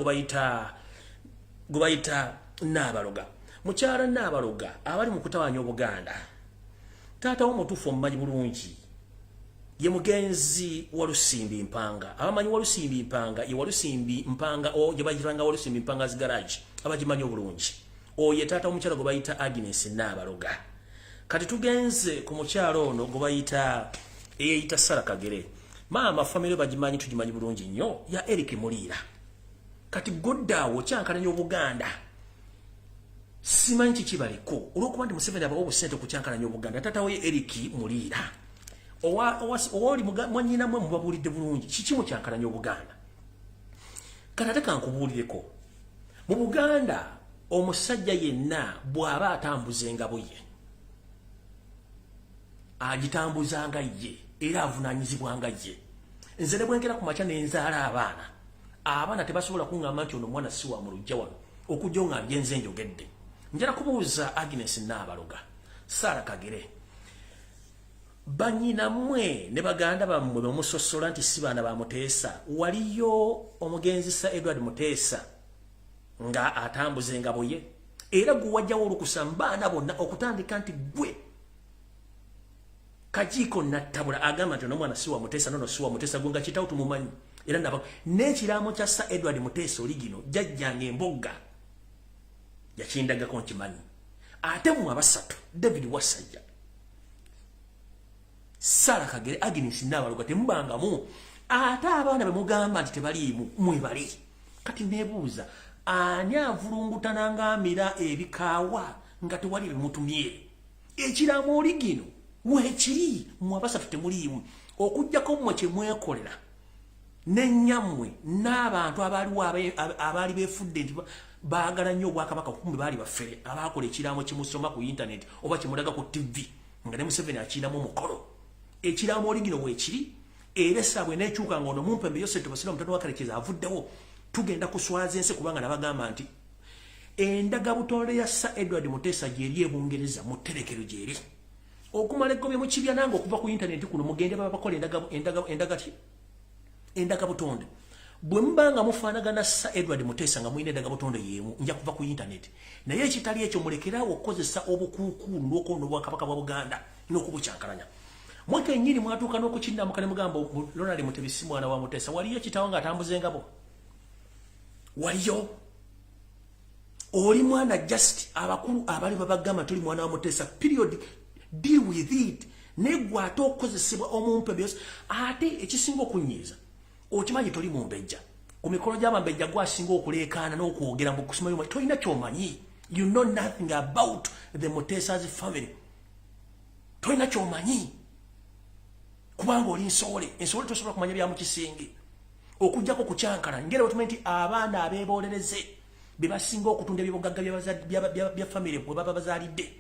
gubayita Nabaloga. Mukyala Nabaloga abali mu kutawaanya Obuganda. Taata w'omutuufu omumanyi bulungi ye mugenzi Walusimbi Mpanga. Abamanyi Walusimbi Mpanga ye Walusimbi Mpanga o gye bagiranga Walusimbi Mpanga's garage abagimanyi obulungi. Oye taata w'omukyala gubayita Agnes Nabaloga. Kati tugenze ku mukyala ono gubayita eyita Sarah Kagere. Mama family bagimanyi tugimanyi bulungi nnyo ya Eric Mulira. Kati goddawo kyankana nnyo Buganda. Simanyi kibaliko olwokuba ndi Museveni abawo obusente ku kyankana nnyo Buganda. Tata we Eric Mulira. Owali mwanyina mwe mubabulidde bulungi kiki mu kyankana nnyo Buganda. Kati kankubuulireko. Mu Buganda omusajja yenna bw'aba atambuza engabo ye agitambuzanga ye era avunaanyizibwanga ye. Nze ne bwenkera ku makya ne nzaala abaana tebasobola kuŋŋamba nti ono mwana si wa mu luggya wano okujja oŋŋambye nze njogedde. Njala kubuuza Agnes Nabaloga, Sarah Kagere, banyina mmwe ne baganda bammwe bemusosola nti si baana ba Muteesa, waliyo omugenzi Sir Edward Muteesa nga atambuza engabo ye era gwe wajjawo olukusa mbaana bonna okutandika nti gwe Kajiko Nattabula agamba nti omwana si wa Muteesa nono si wa Muteesa gwe nga kitawo tumumanyi era ndaba n'ekiraamo kya Sir Edward Muteesa oli gino jjajjange embogga yakindagako nkimanyi. Ate mu abasatu David Wasajja, Sarah Kagere, Agnes Nabaloga temubangamu. Ate abaana bemugamba nti tebaliimu mwebali. Kati nebuuza ani avulungutana ng'amira ebikaawa nga tewali bemutumye ekiraamo oli gino wekiri mu abasatu temuliimu okujjako mmwe kye mwekolera n'ennyammwe n'abantu abaali beefudde nti baagala nnyo Obwakabaka kumbe baali baffere abaakola ekiraamo kimusoma ku internet oba kimulaga ku TV nga ne Museveni akiinamu omukolo. Ekiraamo oli gino weekiri era essaawa eneekyuka nga ono Mumpembe Yosef Tobasira omutano wa Kalekeza avuddewo tugenda kuswaza ensi kubanga nabagamba nti endagabutonde ya Sir Edward Muteesa gyeri Ebungereza mu tterekero gyeri. Okumala ekkobye mu kibya nange okuva ku internet kuno mugende babakola endagabutonde. Bwe mbanga mufaanagana Sir Edward Muteesa nga muyina endagabutonde yeemu nja kuva ku internet. Naye ekitali ekyo mulekerawo okukozesa obukuukulu n'okwono Obwakabaka bwa Buganda n'okubukyankalanya. Mwaka ennyini mwatuuka n'okukinnamuka ne mugamba Ronald Mutebisi mwana wa Muteesa waliyo ekitawo ng'atambuza engabo. Waliyo oli mwana just abakulu abali babagamba tuli mwana wa Muteesa period. Deal with it. Negwa ate okukozesebwa Omumpembe Yosef. Ate ekisinga okunyiiza okimanyi toli mu mbejja ku mikolo gy'amambejja gwasinga okuleekaana n'okwogera mu kusoma tolina kyomanyi. You know nothing about the Muteesa's family. Tolina kyomanyi kubanga oli ensowole tosobola kumanya bya mu kisenge okujjako kukyankana ngera otumanyi abaana abeebolereze be basinga okutunda ebyobugagga bya family bwe baba bazaalidde.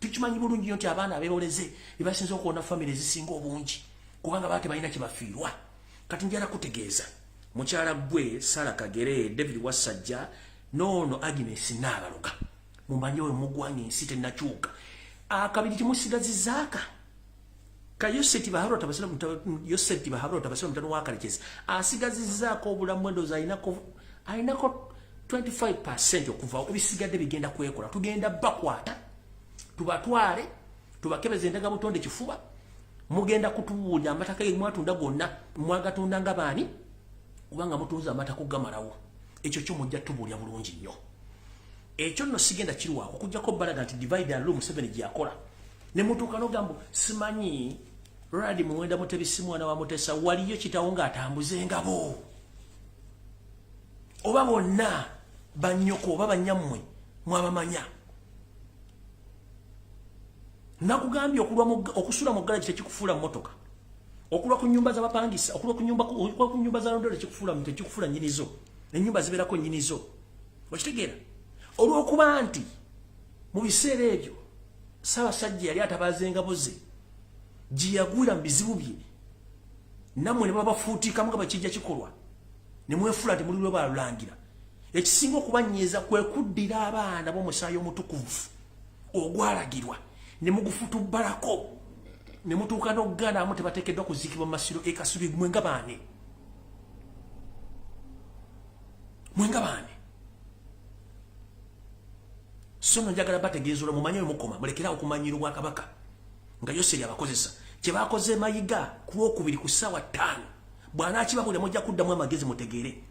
Tukimanyi bulungi nti abaana abeeboleze be basinza okuwona family zisinga obungi kubanga baate balina kye bafiirwa. Kati njala kutegeeza mukyala gwe Sarah Kagere, David Wasajja noono Agnes Nabaloga mumanyi we mugwanga ensi tennakyuka. Akabiri kimusigazizaaka ka Yosef Tibahabula Tabasira mutano wa Kalekeza asigazizzaako obulamu endowooza ayinako 25% okuva ebisigadde bigenda kwekola. Tugenda bakwata tubatwale tubakebeza endagabutonde kifuba mugenda kutubuulya amataka ge mwatunda gonna mwagatunda nga baani kubanga mutunza amataka gamalawo. Ekyo kyo mujja tubuulya bulungi nnyo. Ekyo nno sigenda kirwako okujjako balaga nti divide and rule Museveni gyakola ne mutuuka n'ogambo simanyi Radi Muwenda Mutebisi mwana wa Mutesa waliyo kitawo ng'atambuza engabo. Oba bonna bannyoko oba bannyammwe mwabamanya. Nakugambye okusula mu garage tekikufuula mmotoka. Okulwa ku nyumba z'abapangisa, okulwa ku nyumba za London tekikufuula nnyinizo. Ennyumba zibeerako nnyinizo. Okitegeera? Olw'okuba nti mu biseera ebyo Ssaabasajja yali atabaaza engabo ze gye yagwira mu bizibu bye. Nammwe ne babafuutiikamu nga bakijja kikolwa. Ne mwefuula nti muli lwe baalulangira. Ekisinga okubanyeeza kwe kuddira abaana b'omusaayi omutukuvu ogwalagirwa ne mugufutubbalako ne mutuuka n'okuganda amu tebateekeddwa kuziikibwa mu masiro e Kasubi. Mwenga baane. So njagala bategeeza olwo mumanye mukoma mulekerawo okumanyira Obwakabaka nga Yoseri abakozesa kye baakoze Mayiga ku Lwokubiri ku ssaawa 5 bw'anaakibabulira mujja kuddamu amagezi mutegeere.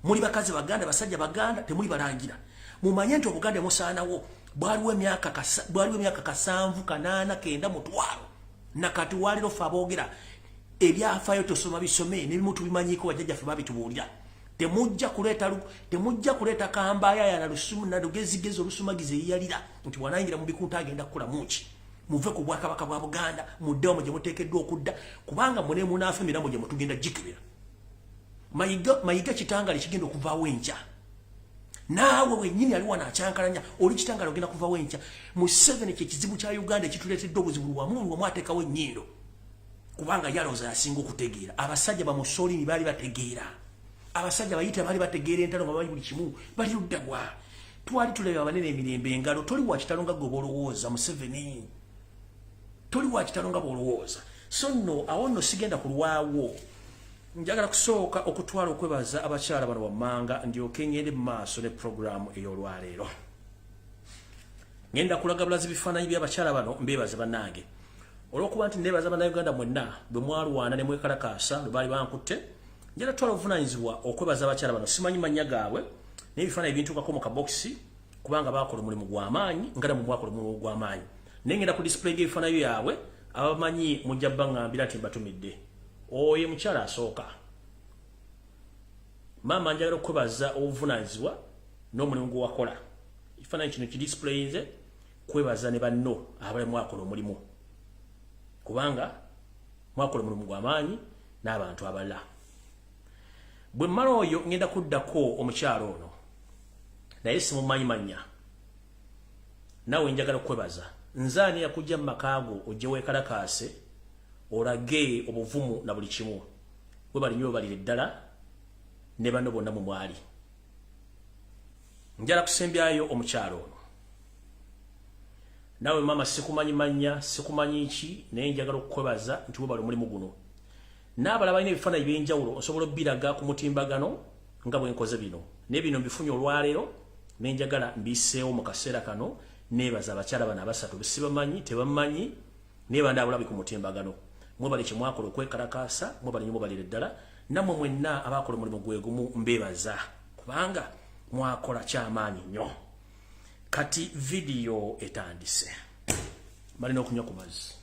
Muli bakazi Baganda, basajja Baganda, temuli balangira. Mumanye nti Obuganda musaanawo bwaliwo emyaka 7 8 9 mutwalo nakati waliro ffe aboogera ebyafaayo tosoma bisome n'ebimu tubimanyiko bajjajjaffe babitubuulira. Temujja kuleeta kambaaya na lusumu na lugezigezi olusumagize eyalira nti bwanayingira mu bikunta agenda kukola muki. Muve ku Bwakabaka bwa Buganda muddewo gye muteekeddwa okudda kubanga mune munaafe emirambo gye mutugenda gikebera. Mayiga kitangale kigenda okuvaawo enkya. Naawe wennyini ali wano akyankalanya oli kitangale ogenda kuvaawo enkya. Mu 7 kye kizibu kya Uganda ekituleetedde obuzibu wamu ateekawo ennyindo kubanga yalowooza yasinga okutegeera. Abasajja bamusoolini baali bategeera. Abasajja bayita bali bategeera entalo nga bali buli kimu bali luddabwa. Twali tuleba abanene emirembe engalo. Toli wa kitalo nga gwe b'olowooza Museveni. Toli wa kitalo nga b'olowooza. So nno awo nno sigenda kulwawo. Njagala kusooka okutwala okwebaza abakyala bano wammanga ndyoke ngende mu maaso ne programu ey'olwaleero. Ngenda kulaga bulazi bifaananyi by'abakyala bano mbeebaze bannange. Olw'okuba nti nneebaza bannayuganda mwenna bwe mwalwana ne mwekalakaasa lwe baali bankutte. Njala twala obuvunaanyizibwa okwebaza abakyala bano. Simanyi mannya gaabwe n'ebifaananyi ebintuukako mu kabokisi kubanga baakola omulimu gw'amaanyi nga namwe mwakola omulimu gw'amaanyi. Naye ngenda ku display y'ebifaananyi byabwe abamanyi mujja baŋŋambira nti mbatumidde. Oyo mukyala asooka. Maama njagala okwebaza obuvunaanyizibwa n'omulimu gwe wakola. Ekifaananyi kino kidisplayinze kwebaza ne banno abali mwakola omulimu kubanga mwakola omulimu gw'amaanyi n'abantu abalala. Bwe mmala oyo ngenda kuddako omukyalo ono naye simumanyi mannya. Nawe njagala okwebaza. Nzaani yakujja mu makaago ojje weekalakaase olage obuvumu na buli kimu. Bwe bali nnyo balire ddala ne banno bonna mu mwali. Njala kusembyayo omukyalo ono. Nawe mama sikumanyi mannya, sikumanyi ki naye njagala okukwebaza nti bwe bali omulimu guno. N'abalala balina ebifaananyi by'enjawulo osobola obbiraga ku mutimbagano nga bwe nkoze bino. Naye bino mbifunye olwaleero ne njagala mbiseewo mu kaseera kano neebaza abakyala bano abasatu besibamanyi tebamanyi naye bandaabulabi ku mutimbagano. Mwe bali kye mwakola okwekalakaasa, mwe bali nnyo balire ddala. Nammwe mwenna abaakola omulimu gwe gumu mbeebaza kubanga mwakola kyamaanyi nnyo. Kati vidiyo etandise. Balina okunywa ku mazzi.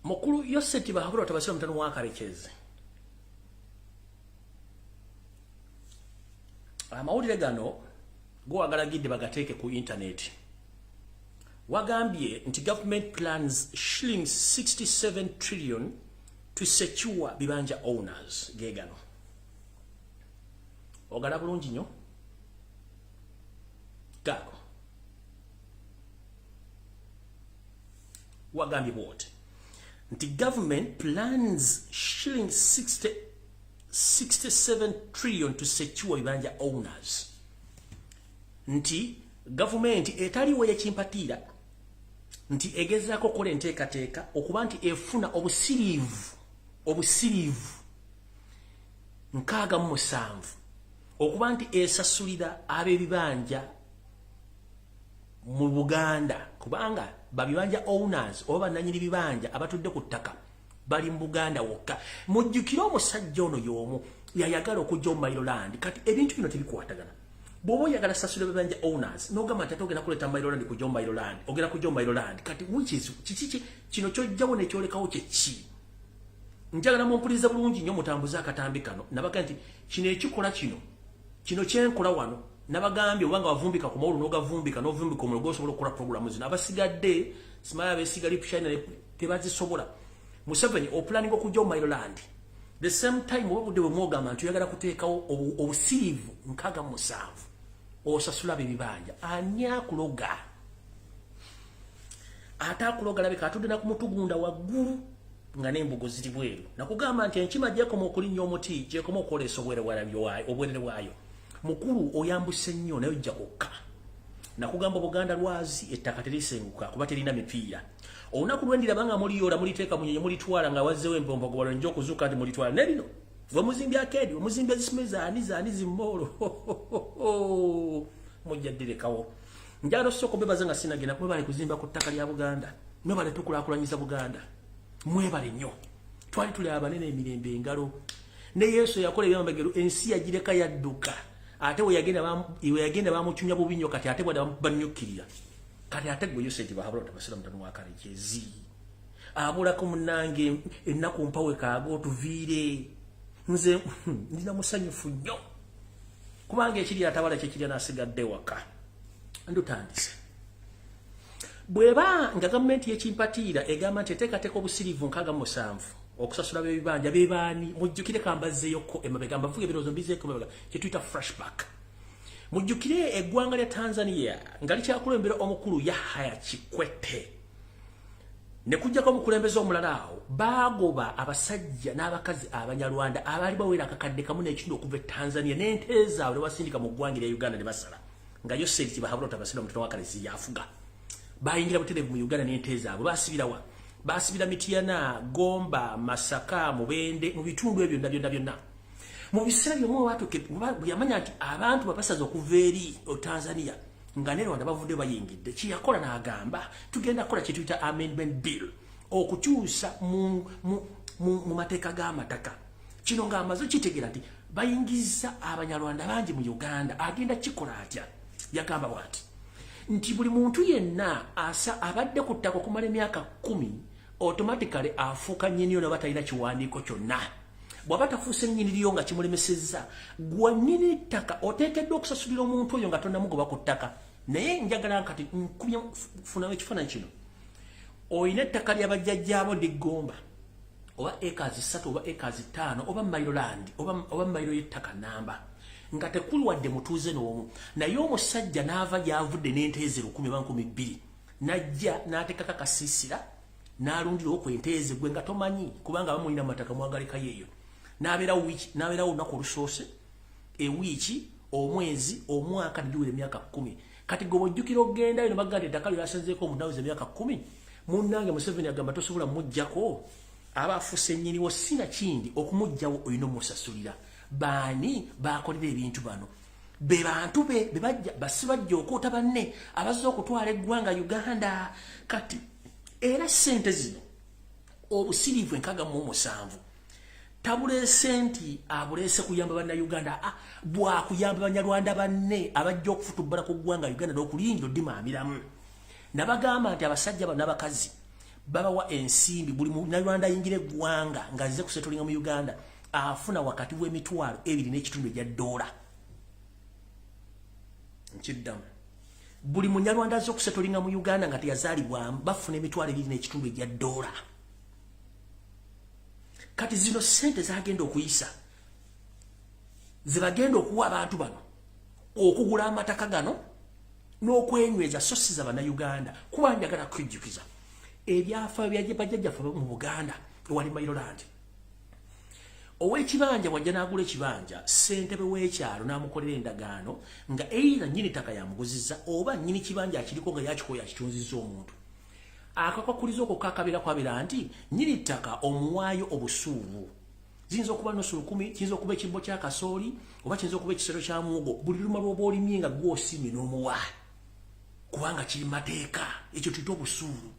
Mukulu Yoseti bahabula tabasira mutano wa Karekezi. Amawulire gano go agalagidde bagateeke ku internet. Wagambye nti government plans shillings 67 trillion to secure bibanja owners gegano. Ogala bulungi nnyo. Gago. Wagambye what? The government plans shilling 67 trillion to secure ibanja owners. Nti government etaliwo yekimpatira nti egezaako kola enteekateeka okuba nti efuna obusiriivu 67 okuba nti esasulira ab'ebibanja mu Buganda kubanga babibanja owners oba nanyiri bibanja abatudde ku ttaka bali mu Buganda wokka. Mujjukira omusajja ono y'omu yayagala okujja mu Maryland kati ebintu bino tebikwatagana. Bw'oba oyagala sasula bibanja owners n'ogamba nti ate ogenda kuleeta Maryland kujja mu Maryland ogenda kujja mu Maryland kati kiki kino kyojjawo ne kyolekawo kye ki? Njagala mumpuliriza bulungi nnyo mutambuza akatambi kano nabaga nti kino ekikola kino kyenkola wano nabagambye obanga wavumbika ku mawulu n'ogavumbika n'ovumbika omulogo osobola okukola programu zino abasigadde simaya beesiga lipshine tebazisobola. Museveni oplanning okujja mu Maryland the same time obudde bwe mwogamba nti oyagala kuteekawo obusiriivu 67 osasula bibanja ani akuloga ate akuloga labika atudde na ku mutugunda waggulu nga n'embugo ziri bweru. Nakugamba nti enkima gyekoma okulinnya omuti gyekoma okukolesa obwerere bwayo. Mukulu oyambuse nnyo naye ojja kokka. Nakugamba Buganda lwazi ettaka terisenguka kuba terina mipiira. Olunaku lwendiraba nga muliyoola muliteeka munyonyi mulitwala nga wazzewo empompo gobalo njo okuzuuka nti mulitwala nebino gwe muzimbya akedi omuzimbya zisimeza ani zimmoolo mujja ddirekawo. Njagala osooka bebaza nga sinagenda mwebale kuzimba ku ttaka lya Buganda mwebale tukulaakulanyiza Buganda mwebale nnyo. Twali tuli abanene emirembe engalo ne Yesu yakola ebyamagero ensi yagireka yadduka ate we yagenda bamucunya bubi nnyo kati ate bwada banyukirira kati ate gwe Yoseti bahabula tabasira mutano wa karekezi abulako munange ennaku mpawe kaago tuviire nze ndina musanyufu nnyo kubanga ekiri atabala kye nasigadde waka ndutandise. Bweba nga gavumenti yekimpatiira egamba nti eteekateeka obusiriivu 67 okusasula bebibanja bebaani mujjukire kambazeeyoko emabega mbavuga ebirowoozo mbizeeko emabega kye tuyita flashback. Mujjukire eggwanga lya Tanzania nga likyakulembera omukulu Yahya Kikwete ne kujjako omukulembeze omulala awo baagoba abasajja n'abakazi abanyarwanda abaali bawera akakadde kamu n'ekitundu okuva e Tanzania n'ente zaabwe ne basindika mu ggwanga lya Uganda ne basala nga Yoseti bahabula tabasira mutano wa kalezi yafuga bayingira buterevu mu Uganda n'ente zaabwe basibirawa basibira Mityana Gomba Masaka Mubende mu bitundu ebyo byonna mu biseera byomwe watuke yamanya nti abantu bapasaza okuva eri Tanzania nga ne Rwanda bavudde bayingidde kiyakola n'agamba tugenda kola kye tuyita amendment bill okukyusa mu mateeka g'amataka. Kino ng'amaze kitegeera nti bayingiza abanyarwanda bangi mu Uganda agenda kikola atya yagamba bw'ati nti buli muntu yenna abadde ku ttaka okumala emyaka 10 automatically afuuka nnyini ono batalina kiwandiiko kyonna. Bw'aba tafuuse nnyini lyo nga kimulemesezza gwa nnyini ttaka oteekeddwa okusasulira omuntu oyo nga tonnamugoba ku ttaka. Naye njagala kati nkubye funawo ekifaananyi kino oyina ettaka ly'abajjajjaabo Digomba oba acres 3 oba acres 5 oba Maryland oba mayiro y'ettaka namba nga tekuli wadde mutuuze n'omu naye omusajja n'ava gy'avudde n'ente ze 10,000 najja n'ateekako akasiisira n'alundirawo ku ente ze gwe nga tomanyi kubanga bamulina amataka mwagaleka yeeyo n'abeerawo olunaku olusoose ewiiki omwezi omwaka negiwera emyaka 10 kati gwe bw'ojjukira okgendayo ne bagamba nti ettaka lyo lyasenzeeko omuntu aweza emyaka 10 munnange Museveni agamba tosobola mujjako aba afuuse nnyiniwo sinakindi okumujjawo olina omusasulira. Baani bakolera ebintu bano be bantu be bajja basibajja okoota banne abazze okutwala eggwanga Uganda kati era ssente zino obusiriivu 67 tabuleese nti abuleese kuyamba bannayuganda bwakuyamba banyarwanda banne abajja okufutubbala ku ggwanga Uganda n'okulinda oddimaamiramu. Nabagamba nti abasajja bano n'abakazi babawa ensimbi buli munnayuganda ayingira eggwanga ng'azze kusetolinga mu Uganda afuna wakati $2.2 nkiddamu. Buli munyarwanda azze okusetolinga mu Uganda nga teyazaalibwamu bafuna $2.2. Kati zino ssente zagenda okuyisa zibagenda okuwa abantu bano okugula amataka gano n'okwenyweza so si za bannayuganda kuba njagala kujjukiza ebyafa byajjajjaffe mu Buganda ewali Maryland. Ow'ekibanja wajja n'agula ekibanja ssentebe w'ekyalo n'amukolera endagaano nga eitha nnyini ttaka yamuguzizza oba nnyini kibanja akiriko nga yakikola yakitunzizza omuntu. Akakwakuliza okwo kakabira kwabira nti nnyini ttaka omuwaayo obusuubu. Ziyinza okuba nusu 10, kiyinza okuba ekibbo kya kasooli oba kiyinza okuba ekisero kya muwogo buli luma lw'oba olimye nga gw'osiimye n'omuwa. kubanga kiri mateeka ekyo tuyita obusuulu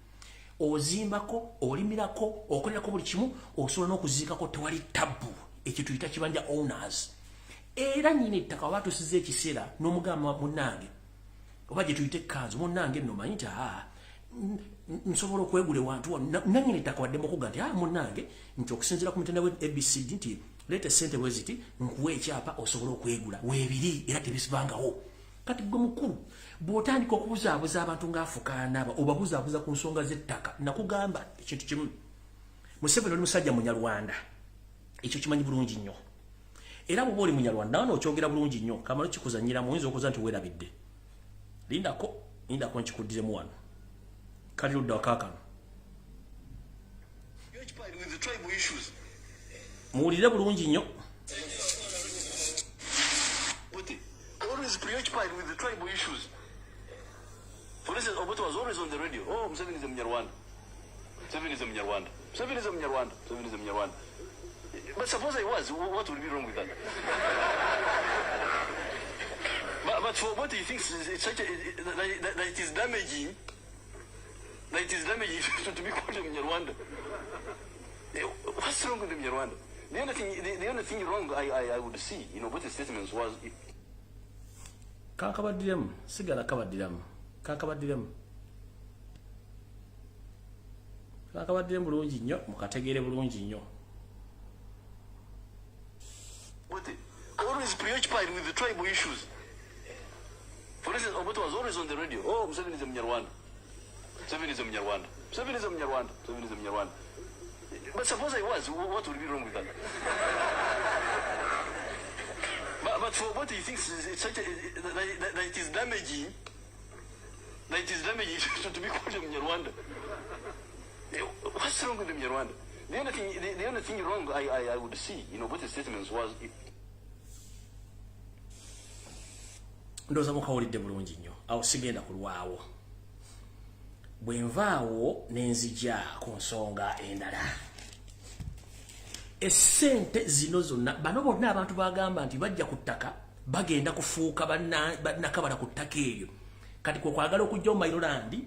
ozimbako olimirako okolerako buli kimu osobola n'okuziikako tewali tabbu ekyo tuyita kibanja owners era nyina ettaka oba tusiza ekiseera n'omugamba munnange oba gye tuyita ekkanzu munnange nno manyi nti nsobola okwegula ewantu nanyina ettaka wadde mukuga nti munnange nti okusinziira ku mitendera abcd nti leeta sente bweziti nkuwa ekyapa osobola okwegula weebiri era tebisibangawo kati gwe mukulu bw'otandika okubuzaabuza abantu ng'afukaana aba obabuzaabuza ku nsonga z'ettaka nakugamba ekintu kimu Museveni oli musajja munyarwanda ekyo kimanyi bulungi nnyo era bw'oba oli munyarwanda nawe n'okyogera bulungi nnyo kamalo kikuzanyiramu oyinza okuza nti weerabidde lindako nkikuddiremu wano kali ludda wakaakano muwulire bulungi nnyo always preoccupied with the tribal issues. For instance, Obote was always on the radio. Oh, Museveni is a Mnyarwanda. Museveni is a Mnyarwanda. Museveni is a Mnyarwanda. Museveni is a Mnyarwanda. But suppose I was, what would be wrong with that? but for Obote, he thinks it's such that it is damaging. That it is damaging to be called a Mnyarwanda. What's wrong with the Mnyarwanda? The only thing wrong I would see in Obote's statements was. Kakabaddiremu sigala kabaddiremu kakabaddiremu bulungi nnyo mukategeere bulungi nnyo always preoccupied with the tribal issues. For instance, Obote was always on the radio. Oh, Museveni is a Mnyarwanda. Museveni is a Mnyarwanda. Museveni is a Mnyarwanda. Museveni is a Mnyarwanda. But suppose I was, what would be wrong with that? But for what he thinks it's such that it is damaging. That it is damaging to be called a Mnyarwanda. What's wrong with the Mnyarwanda? The only thing wrong I would see, what his statements was. Ndoza mukawulidde bulungi nnyo awo sigenda kulwawo bwe nvaawo n'enzija ku nsonga endala essente zino zonna bano bonna abantu bagamba nti bajja ku ttaka bagenda kufuuka bannakabala ku ttaka eryo kati kwe kwagala okujja mu Maryland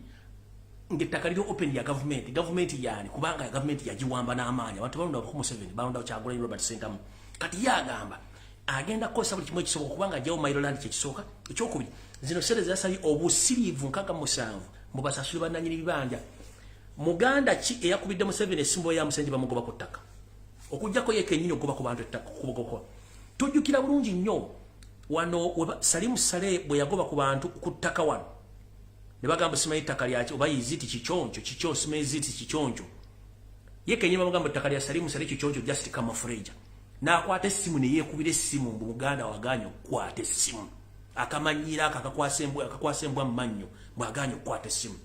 ng'ettaka liri open ya gavumenti yaani kubanga gavumenti yagiwamba n'amaanyi abantu balonda ku Museveni balonda Kyagulanyi Robert Sentamu kati yagamba agenda kukosa buli kimu ekisoboka kubanga ajjawo mu Maryland kyekisooka ekyokubiri zino sente zasali obusiriivu 67 mu basasuli bannannyini bibanja muganda ki eyakubidde Museveni essimbo ya musenje bamugoba ku ttaka okujjako yekennyini okuba ku bantu ettaka kubogoko tujjukira bulungi nnyo wano Salimu Sale bwe yagoba ku bantu ku ttaka wano ne bagamba simanyi ttaka lyaki oba yiziti kikyonco simanyi ziti kikyonco yekennyini bamugamba ettaka lya Salimu Sale kikyonco just camouflage n'akwata essimu ne yeekubira essimu mbu muganda waganya okukwata essimu akamanyira akakwasa embwa mu mannyo bw'aganya okukwata essimu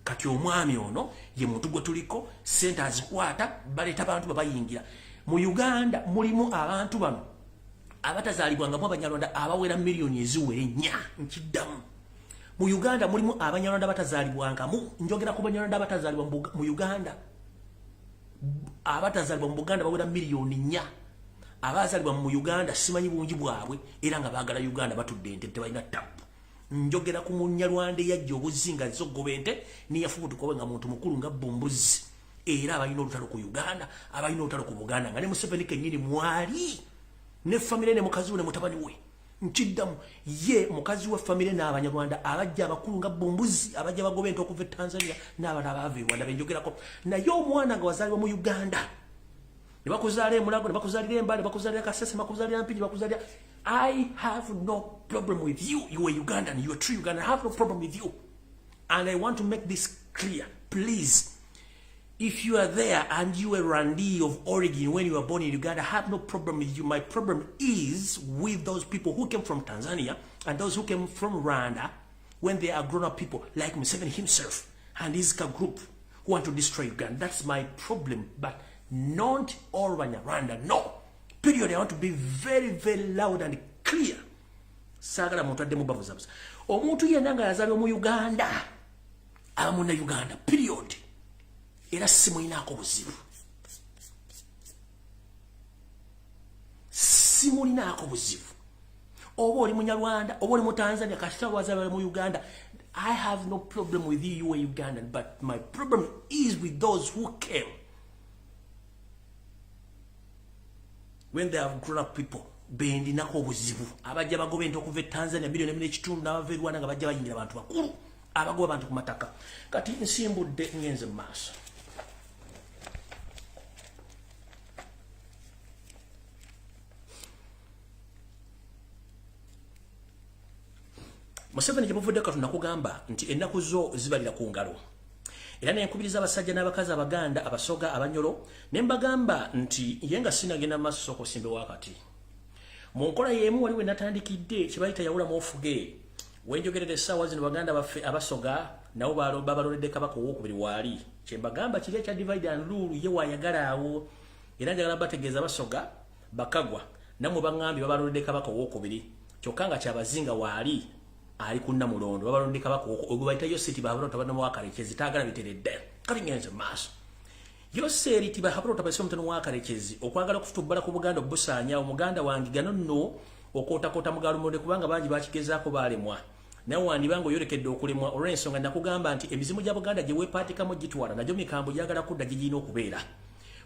kati omwami ono ye muntu gwe tuliko sente azikwata baleeta abantu babayingira mu Uganda mulimu abantu bano abatazaalibwangamu abanyarwanda abawera miliyoni eziwera 4 nkiddamu mu Uganda mulimu abanyarwanda batazaalibwangamu njogera ku banyarwanda abatazaalibwa mu Uganda abatazaalibwa mu Buganda bawera miliyoni 4 abazaalibwa mu Uganda simanyi bungi bwabwe era nga baagala Uganda batudde ente tebalina tapu njogera ku munyarwanda eyajja obuzinga zogoba ente niyafubutukowe nga muntu mukulu nga Bombuzi era abalina olutalo ku Uganda abalina olutalo ku Buganda nga ne Museveni kennyini mwali ne famire ne mukazi we ne mutabani we nkiddamu ye mukazi we famire n'abanyarwanda abajja abakulu nga Bombuzi abajja bagoba ente okuva e Tanzania n'abala abava e Rwanda benjogerako naye omwana nga wazaalibwa mu Uganda ne bakuzaalira Mulago ne bakuzaalira Emba ne bakuzaalira Kasese ne bakuzaalira Mpigi ne bakuzaalira I have no problem with you. You are Ugandan. You are true Ugandan. I have no problem with you. And I want to make this clear. Please, if you are there and you are Randi of origin when you were born in Uganda, I have no problem with you. My problem is with those people who came from Tanzania and those who came from Rwanda when they are grown-up people like Museveni himself and his group who want to destroy Uganda. That's my problem. But not all Rwanda. No. Period. I want to be very, very loud and clear. Sagala muntu adde mu bavuzabuza. Omuntu yenna nga yazaalibwa mu Uganda. Amuna Uganda. Period. Era simulinaako buzibu. Simulinaako buzibu. Oba oli Munyarwanda, oba oli mu Tanzania, kasita wazaalibwa mu Uganda. I have no problem with you are Ugandan, but my problem is with those who came when they have grown up people. Bendi nako obuzibu abajja bagobe ento okuva Tanzania milioni 2.5 n'abava e Rwanda nga bajja bayingira abantu bakulu abagoba abantu ku mataka kati nsimbudde ngenze maaso. Museveni gyemuvudde Katonda nakugamba nti ennaku zo zibalira ku ngalo. Era nenkubiriza abasajja n'abakazi Abaganda abasoga abanyolo nembagamba nti yenga sinagenda maaso okusimbe wakati. Munkola yemu waliwe natandikidde kibayita yawula mofuge. Wenjogerere essaawa zino Baganda baffe abasoga nabo babalonedde Kabaka owookubiri waali. Kyembagamba kiri ekya divide and rule ye waayagala awo. Era njagala bategeeza abasoga bakagwa namwe baŋŋambye babalonedde Kabaka owookubiri. Kyokka nga kyabazinga waali ali ku Namulondo babalonedde Kabaka ogwo bayita Yoseti Bahabalota banamu wakarekezi taagala biteredde. Kati ngenze maaso. Yoseri tiba Bahabalota basi omutano wakarekezi okwagala kufutubbala ku Buganda obusaanya omuganda wange gano nno okotakota mugalumonde kubanga bangi bakigezaako baalemwa. Nawe wandibango yolekedde okulemwa olw'ensonga nakugamba nti emizimu gya Buganda gye weepaatikamu gitwala nagyo mikambo gyagala kudda gigina okubeera.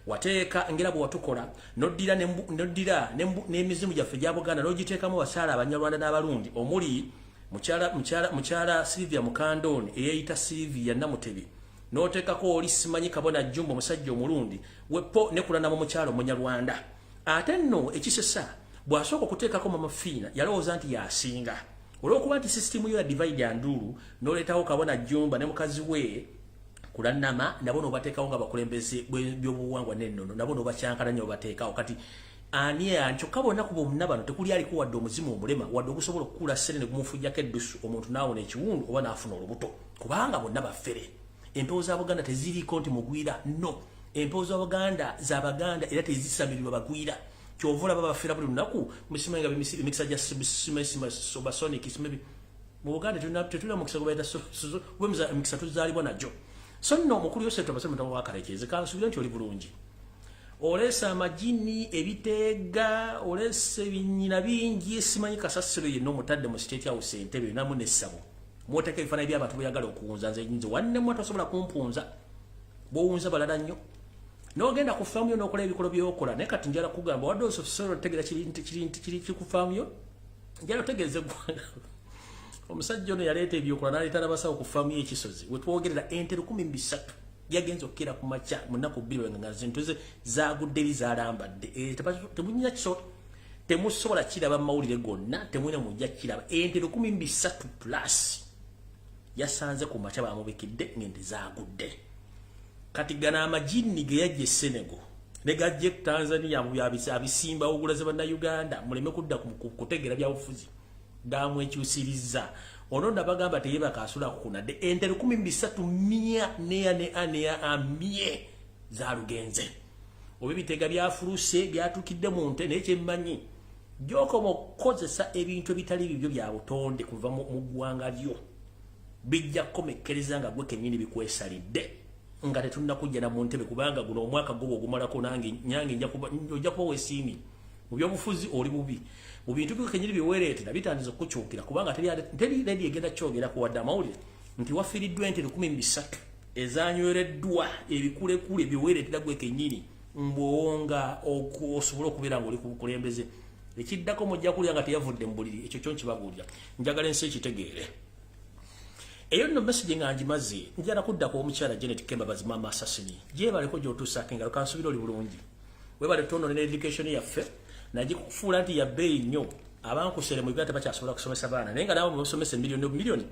Wateeka engera bwe watukola noddira n'emizimu gyaffe gya Buganda n'ogiteekamu bakyala Abanyarwanda n'Abalundi omuli mukyala Sylvia Mukandoni eyeyita Sylvia Namutebi n'oteekako oli simanyi Kabona Jumbo omusajja omulundi wepo ne kulana mu mukyalo Munyarwanda. Ate nno ekisesa bw'asooka okuteekako Mama Fiina yalowooza nti yasinga olw'okuba nti sisitimu yo ya divide and rule n'oleetawo Kabona Jumba ne mukazi we kulannama nabo n'obateekawo nga bakulembeze byobuwangwa n'ennono nabo n'obakyankana nnyo obateekawo kati ani kyokka bonna kuba omuna bano tekuli aliko wadde omuzimu omulema wadde ogusobola okukula ssere ne gumufujjako eddusu omuntu n'awona ekiwundu oba n'afuna olubuto kubanga bonna baffere. Empewo za Buganda teziriiko nti mugwira no. Empewo za Buganda za Baganda era tezisamirirwa bagwira. Kyovula baba baffera buli lunaku musimanyi nga emikisa gya Sobasonic mu Buganda tetulina mukisa gwe bayita emikisa tuzaalibwa nagyo. So nno mukulu yose tubasema mutamu wakarekeze kansubira nti oli bulungi. Olesa amajini ebiteega olesa ebinyina bingi simanyi kasasiro yenno mutadde mu State House Entebbe namu n'essabo. Mwoteka ebifana by'abantu beyagala okuwunza nze nyinza wanne mwata osobola kumpunza bw'owunza balala nnyo n'ogenda ku faamu yo n'okola ebikolo by'okola naye kati njala kugamba wadde osobola otegera kiri ku faamu yo njala otegeeze eggwanga. Omusajja ono yaleeta ebyokola n'aleeta n'abasawo ku faamu y'ekisozi we twogerera ente 13 yagenza okukira ku makya mu nnaku 2 nga zintu ze zaagudde bizaalambadde temunyina kiso temusobola kiraba mu mawulire gonna temulina mujja kiraba ente 13 plus yasanze ku makya bamubikidde ng'ente zaagudde. Kati gana amajini ge yajja Senegal ne gajja Tanzania abisimba ogulaze banna Uganda muleme kudda kutegera byabufuzi gamwekyusiriza ono nabagamba teyebaka asula kukunadde ente 13,144 zalugenze obibitega byafuluse byatukidde mu nte n'ekyemmanyi gyokoma okukozesa ebintu ebitali bibyo bya butonde kuva mu ggwanga lyo bijja kukomekkereza nga gwe kennyini bikwesalidde nga tetunna kujja na mu ntebe kubanga guno omwaka gwo ogumalako nange nyange ojja kuba weesiimi mu byobufuzi oli bubi mu bintu byo kenyiri biwereetera bitandiza okukyukira kubanga teri ready egenda kyogera ku wadde amawulire nti wafiiriddwa ente 13 ezanywereddwa ebikulekule biwereetera gwe kenyini mbwonga osobola okubeera ng'oli ku bukulembeze ekiddako mujja kulya nga teyavudde mu buliri ekyo kyo nkibabuulira njagala ensi ekitegeere. Eyo nno message nga ngimaze njala kuddako omukyala Janet Kemba bazimama asasini gyebaleko gy'otuusaako engalo kansubira oli bulungi webale tono ne education yaffe nagikufuula nti ya bbeeyi nnyo abankusere mu Uganda bakyasobola kusomesa baana naye nga nabo musomesa miliyoni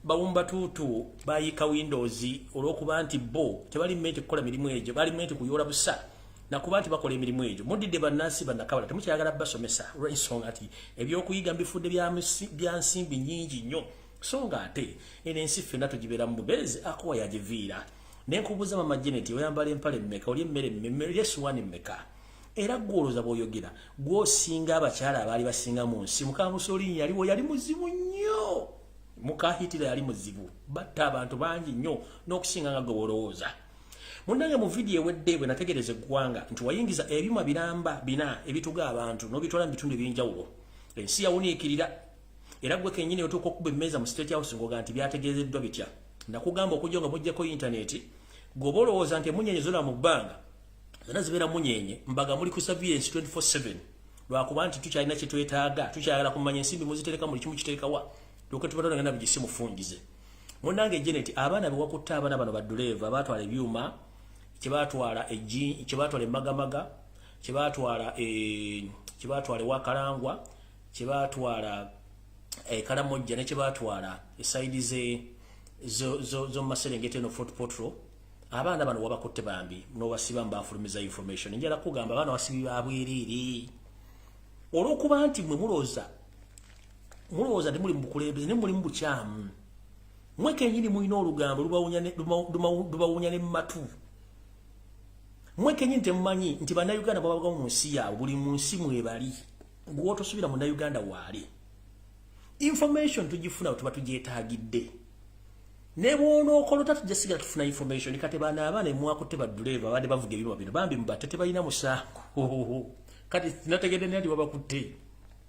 bawumba tuutu bayiika windows olw'okuba nti bo tebali mmenti kukola mirimu egyo bali mmenti kuyoola busa nakuba nti bakola emirimu egyo muddidde bannansi bannakabala temukyayagala basomesa olw'ensonga nti ebyokuyiga mbifudde bya nsimbi nnyingi nnyo so nga ate eno ensi ffenna tugibeera mu bubeezi akuwa yagiviira nenkubuuza Mama Janet oyambala empale mmeka oli emmere oli essuwaani mmeka era gwolooza bw'oyogera gw'osinga abakyala abaali basinga mu nsi muka Mussolini yali muzibu nnyo muka Hitler yali muzibu batta abantu bangi nnyo n'okusinga nga gwe olowooza. Munnange mu vidiyo ewedde bwe nategereza eggwanga nti wayingiza ebyuma biramba 4 ebituga abantu n'obitwala mu bitundu eby'enjawulo ensi yawuniikirira era gwe kenyini otuuka okuba emmeza mu State House ngoga nti byategeezeddwa bitya. Nakugamba okujja nga mujjako internet goba olowooza nti emunyenye zola mu bbanga zonna zibeera munyenye mbaga muli ku surveillance 24/7 lwakuba nti tukyalina kye twetaaga tukyagala kumanya ensimbi muzitereka muli kimu kitereka wa lwoke tubatona ngana bigisi mufungize. Munnange Janet abaana bewakutta abaana bano baduleva batwala ebyuma kyebatwala emmagamaga kyebatwala ewakalangwa kyebatwala kalamojja ne kyebatwala esaidi zo Maserengete no Fort Portal. Abaana bano wabakutte bambi n'obasiba mbafulumiza information njala kugamba abaana wasibibwa abwerere olwokuba nti mwe mulooza ndi muli mu bukulembeze ne muli mu bukyamu mwe kenyini mulina olugambo lubawunya ne matu mwe kenyini temumanyi nti bannayuganda babaga mu nsi yaabwe buli mu nsi mwebali bw'otosubira mu Uganda waali information tugifuna tuba tugyetaagidde ne bw'onookolota tujja sigala tufuna information kati abaana emwakutte baduleva abadde bavuga ebyuma bino bambi mubatte tebalina musango kati nategedde nti babakutte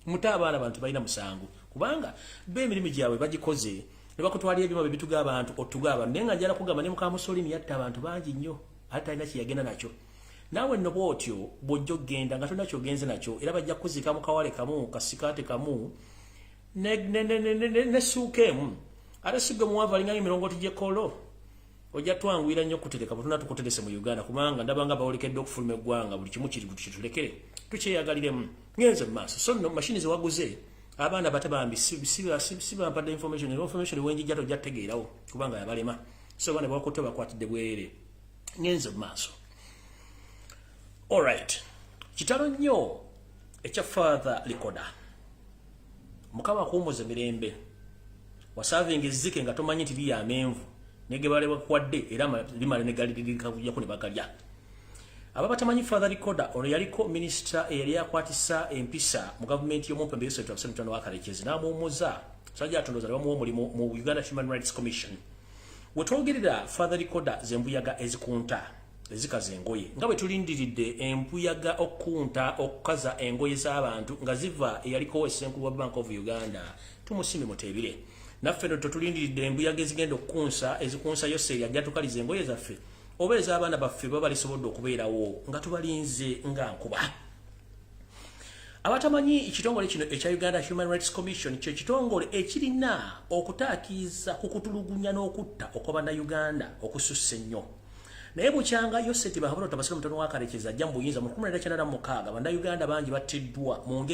muta abaana bantu balina musango kubanga b'emirimu gyabwe bagikoze ne bakutwala ebyuma bye bituga abantu otuga abantu naye nga njala kugamba ne Mukamusolini yatta abantu bangi nnyo ate alina kyeyagenda nakyo. Naawe nno bw'otyo bw'ojja ogenda nga tolina kyogenze nakyo era bajja kuzika mu kawale kamu kasikaate kamu ne suuka emu ate sigwe muwava alinga emirongo gy'ekolo ojja twanguyira nnyo kutereka butuna tukuterese mu Uganda kubanga ndabanga bawolekedde okufuluma eggwanga buli kimu kiri kitulekere tukyeyagaliremu ngenze mu maaso so nno mashini ze waguze abaana bate bambi sibampadde information wenjijja tojja tegeerawo kubanga yabalema so bane bakutte bakwatidde bwerere ngenze mu maaso. Alright, kitalo nnyo ekya father recorder mukama akuumuze mirembe wasavinga ezzike nga tomanyi nti lya amenvu nege bale bakwadde era limale negalirika kujja ku ne bakalya. Ababatamanyi father recorder ono yaliko minister eyali yakwatisa empisa mu government y'Omutabbizi wa Beat wakalekezi n'amuwumuza sajja atondoza bamuwa omulimu mu Uganda Human Rights Commission. Wetwogerera father recorder zembuyaga ezikunta ezikaza engoye nga bwe tulindiridde empuyaga okkunta okukaza engoye z'abantu nga ziva eyaliko essenkulu wa Bank of Uganda tumusimbe mutebire naffe ndo tulindiridde embuyaga ezigenda okukunsa ezikunsa yose yajja tukaliza engoye zaffe oba ez'abaana baffe baba lisobodde okubeerawo nga tubalinze nga nkuba. Abatamanyi ekitongole kino ekya Uganda Human Rights Commission kye kitongole ekirina okutaakiza kukutulugunya n'okutta okw'Abannayuganda okusussa ennyo. Naye bukyanga Yoseti Bahabula tabasira mutono wakalekeza ajja mu buyinza mu 1996 Bannayuganda bangi battiddwa mu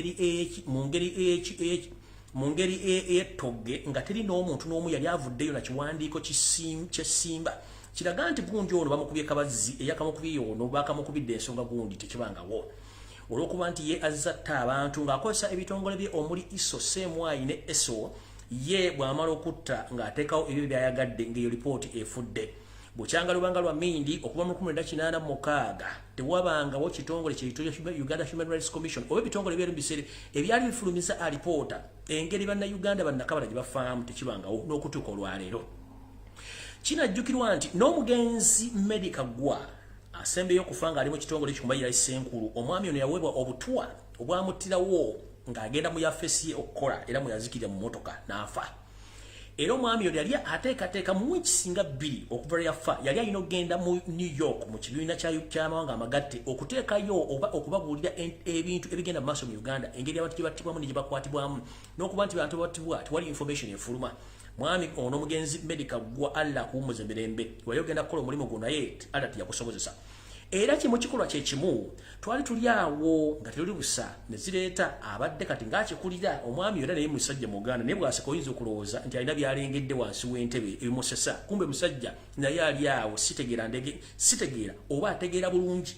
ngeri ey'ettogge nga teri n'omuntu n'omu yali avuddeyo na kiwandiiko kyesimba kiraga nti gundi ono bamukubye kabazzi eyakamukubye ono bakamukubidde ensonga gundi tekibangawo olw'okuba nti ye azzatta abantu ng'akozesa ebitongole bye omuli ISO Semwayi ne ESO ye bw'amala okutta ng'ateekawo ebyo byayagadde ng'eyo lipooti efudde. Bukyanga lubanga lwa Mindi okuva mu 1986 tewabangawo kitongole kyeyitibwa Uganda Human Rights Commission oba ebitongole byali bisere ebyali bifulumiza alipoota engeri bannayuganda bannakabala gye bafaamu tekibangawo n'okutuuka olwaleero. Kinajjukirwa nti n'omugenzi Medical Gwa asembeyo okufa ng'ali mu kitongole kikumbayira essenkulu omwami ono yaweebwa obutwa obwamuttirawo ng'agenda mu yafesi ye okukola era mwe yazikirira mu mmotoka n'afa. Era omwami ono yali ateekateeka mu ekisinga 2 okuva yafa yali alina okugenda mu New York mu kibiina ky'amawanga amagatte okuteekayo oba okubabuulira ebintu ebigenda mu maaso mu Uganda engeri abantu gye battibwamu ne gye bakwatibwamu n'okuba nti bantu battibwa tewali information efuluma. Mwami ono mugenzi Medical Gwa Allah kuwumuza mirembe wali ogenda kukola omulimu guno naye Allah teyakusobozesa. Era kimu kikolwa kye kimu twali tuli awo nga tuli busa ne zireeta abadde kati ng'akikulira omwami era naye musajja mu Uganda naye bw'aseka oyinza okulowooza nti alina byalengedde wansi w'entebe ebimusesa kumbe musajja naye ali awo sitegeera oba ategeera bulungi.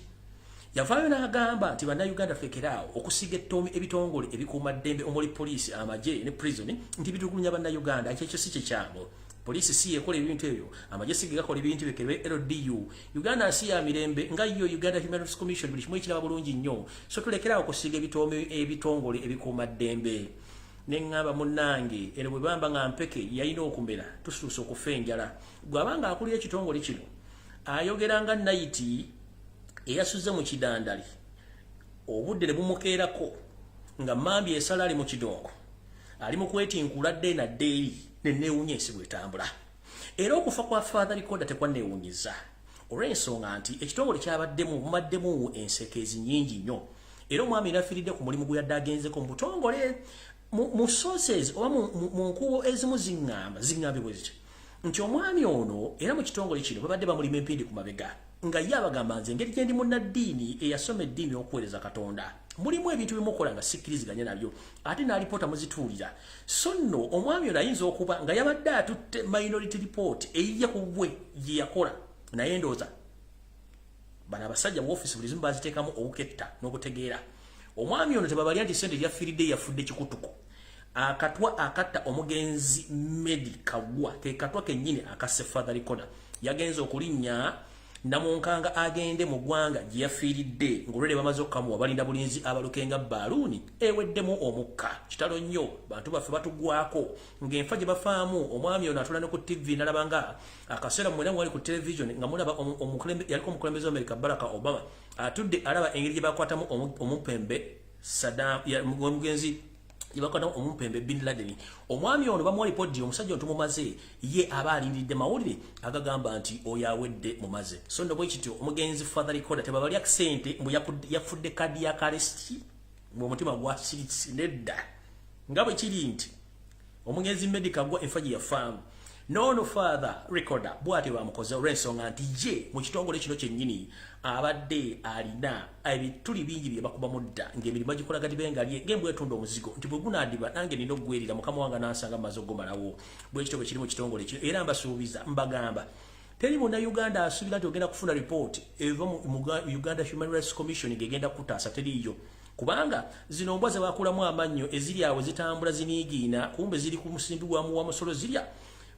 Yavaayo n'agamba nti bannayuganda fekeraawo okusiga ebitongole ebikuuma ddembe omuli poliisi amagye ne prison nti bitugulunya bannayuganda ekyo si kyekyangu. Polisi si yekola ebintu ebyo amagye si gakola ebintu bikebe LDU Uganda si ya mirembe nga yo Uganda Human Rights Commission buli kimu ekiraba bulungi nnyo so tulekerawo okusiga ebitongole ebikuuma ddembe. Ne ngamba munnange era bwe bamba nga mpeke yalina okumera tusuusa okufa enjala bw'abanga akulira ekitongole kino ayogera nga naiti eyasuzze mu kidandali obudde ne bumukeerako nga mambi esala ali mu kidongo ali mu kwetinkula dde na ddeeri nenneewunya ensi bwetambula. Era okufa kwa Father Recorder tekwanneewunyiza olw'ensonga nti ekitongole kyabaddemu mumaddemu enseke ezinyingi nnyo. Era omwami nafiiridde ku mulimu gwe yadde agenzeko mu butongole mu sources oba mu nkubo ezimu ziŋŋambe bwe ziti nti omwami ono era mu kitongole kino babadde bamulima empindi ku mabega nga ye abagamba nze engeri gye ndi munnaddiini eyasoma eddiini y'okuweereza Katonda mulimu ebintu bimukola nga sikkiriziganya nabyo ate n'alipoota muzituulira. So nno omwami ono ayinza okuba nga yabadde atutte minority report eyija ku bwe gye yakola naye ndowooza bano abasajja mu ofiisi buli zimu baziteekamu obuketta n'obutegeera. Omwami ono tebabalya nti sente lyafiiridde yafudde kikutuko. Akatwa akatta omugenzi NAKACWA ke katwa kennyini akasse Father Recorder yagenza okulinnya namunkanga agende mu ggwanga gye yafiiridde ng'olwedde bamaze okukamuwa balinda bulinzi abalukenga baaluuni eweddemu omukka kitalo nnyo bantu baffe batugwako ng'enfa gye bafaamu. Omwami ono atula ne ku TV nalabanga akaseera mwena mwali ku television nga mulaba yaliko omukulembeze w'Amerika Barack Obama atudde alaba engeri gye bakwatamu omupembe omugenzi yabakana omupembe Bin Laden. Omwami ono bamuwa lipodi omusajja ono tumumaze ye aba alindiridde mawulire agagamba nti oyo awedde mumaze. So nno bwe kityo omugenzi Father Recorder tebabalya ssente mbu yafudde kadi ya kalesti mu mutima gwasiritsi nedda nga bwe kiri nti omugenzi NAKACWA enfa gye yafaamu. Nono Father Recorder bw'atyo bamukoze olw'ensonga nti ye mu kitongole kino kyennyini abadde alina ebituli bingi bye bakuba mudda ng'emirimu agikola gati bengalye ng'embwa etunda omuzigo nti bwe gunaadiba nange nina okugwerera mukama wange n'ansanga maze ogumalawo. Bwe kityo bwe kiri mu kitongole kino era mbasuubiza mbagamba teri munnayuganda asuubira nti ogenda kufuna ripooti eva mu Uganda Human Rights Commission ng'egenda kutaasa teriiyo kubanga zino mbwa ze bakulamu amannyo eziri awo zitambula ziniigiina kumbe ziri ku musimbi wa musolo zirya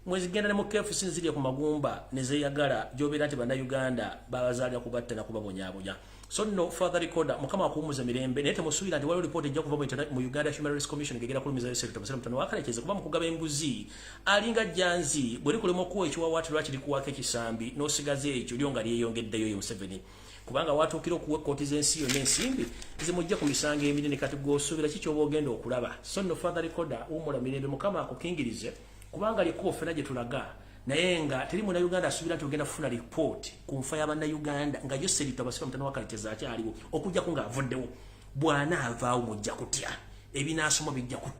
mwezigenda ne mu KFC zirya ku magumba ne zeeyagala gy'obeera nti bannayuganda babazaalira kubatta na kubabonyaabonya. So nno Father Recorder mukama akuwummuza mirembe naye temusuubira nti waliwo ripooti ejja kuva mu Uganda Human Rights Commission ng'egenda kulumiriza sekita musera mutano wakalekeze kuba mu kugaba enguzi alinga jjanzi bwe likulema okuwa ekiwawaati lwaki likuwaako ekisambi n'osigaza ekyo lyo nga lyeyongeddeyo ye Museveni kubanga watuukira okuwa ekkooti z'ensi yonna ensimbi zimujja ku misango eminene kati gw'osuubira ki ky'oba ogenda okulaba. So nno Father Recorder wummula mirembe mukama akukingirize kubanga likuba ffena gye tulaga naye nga teri munnayuganda asuubira nti ogenda kufuna ripooti ku nfa y'abannayuganda nga yo serito abasiba mutano wakalite zaakyaliwo okujjako ng'avuddewo bw'anaavaawo mujja kutya ebinaasoma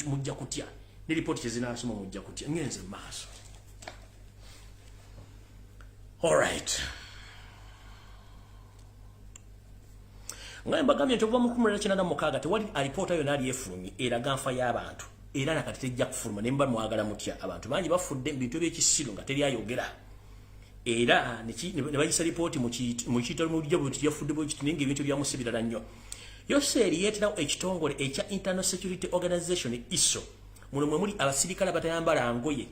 mujja kutya ne ripooti kye zinaasoma mujja kutya ngenze mu maaso. Alright, nga mbagambye nti okuva mu 1996 tewali alipoota yonna ali efulumye eraga nfa y'abantu era nakati tejja kufuluma ne mba mwagala mutya abantu bangi bafudde mu bintu by'ekisiro nga teri ayogera era ne bayisa ripooti mu kiitalo mu lujja bwe yafudde bwe kiti ninga ebintu byamusibirala nnyo. Yoseeri yeeterawo ekitongole ekya Internal Security Organization ISO muno mwe muli abasirikale abatayambala ngoye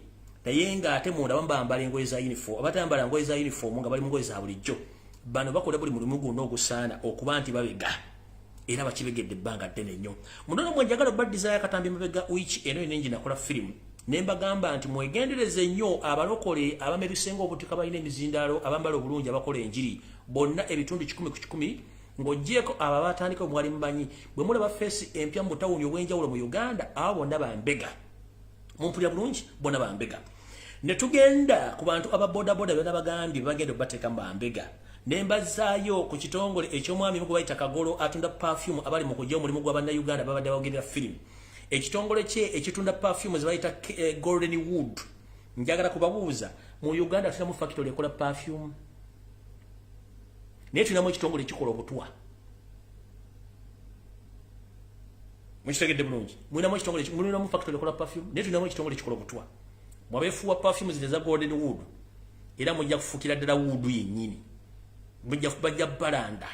naye nga ate munda bambala engoye za uniform abatayambala ngoye za uniform nga bali mu ngoye za bulijjo bano bakola buli mulimu guno ogusaana okuba nti babega era bakibegedde ebbanga ddene nnyo. Munono mwenjagala baddiza yakatambi mabega wiki eno enengi nakola firimu ne mbagamba nti mwegendereze nnyo abalokole abamerusenga obutika balina emizindaalo abambala obulungi abakola enjiri bonna ebitundu 10 ku 10 ng'oggyeko abo abatandika omwali mubanyi bwe mulaba feesi empya mu butawuni obw'enjawulo mu Uganda abo bonna bambega mumpulira bulungi bonna bambega. Ne tugenda ku bantu ababodaboda bena bagambye bagenda obateeka mu bambega nembazaayo ku kitongole eky'omwami gwe bayita Kagolo atunda perfume abali mu kujja omulimu gw'abannayuganda babadde bawogerera firimu ekitongole kye ekitunda perfume ze bayita Golden Wood. Njagala kubabuuza mu Uganda tulina mu factory ekola perfume naye tulinamu ekitongole ekikola obutwa mukitegedde bulungi mulinamu ekitongole mulinamu factory ekola perfume naye tulinamu ekitongole ekikola obutwa mwabeefuwa perfume zino eza Golden Wood era mujja kufuukira ddala wuudu yennyini bajja balanda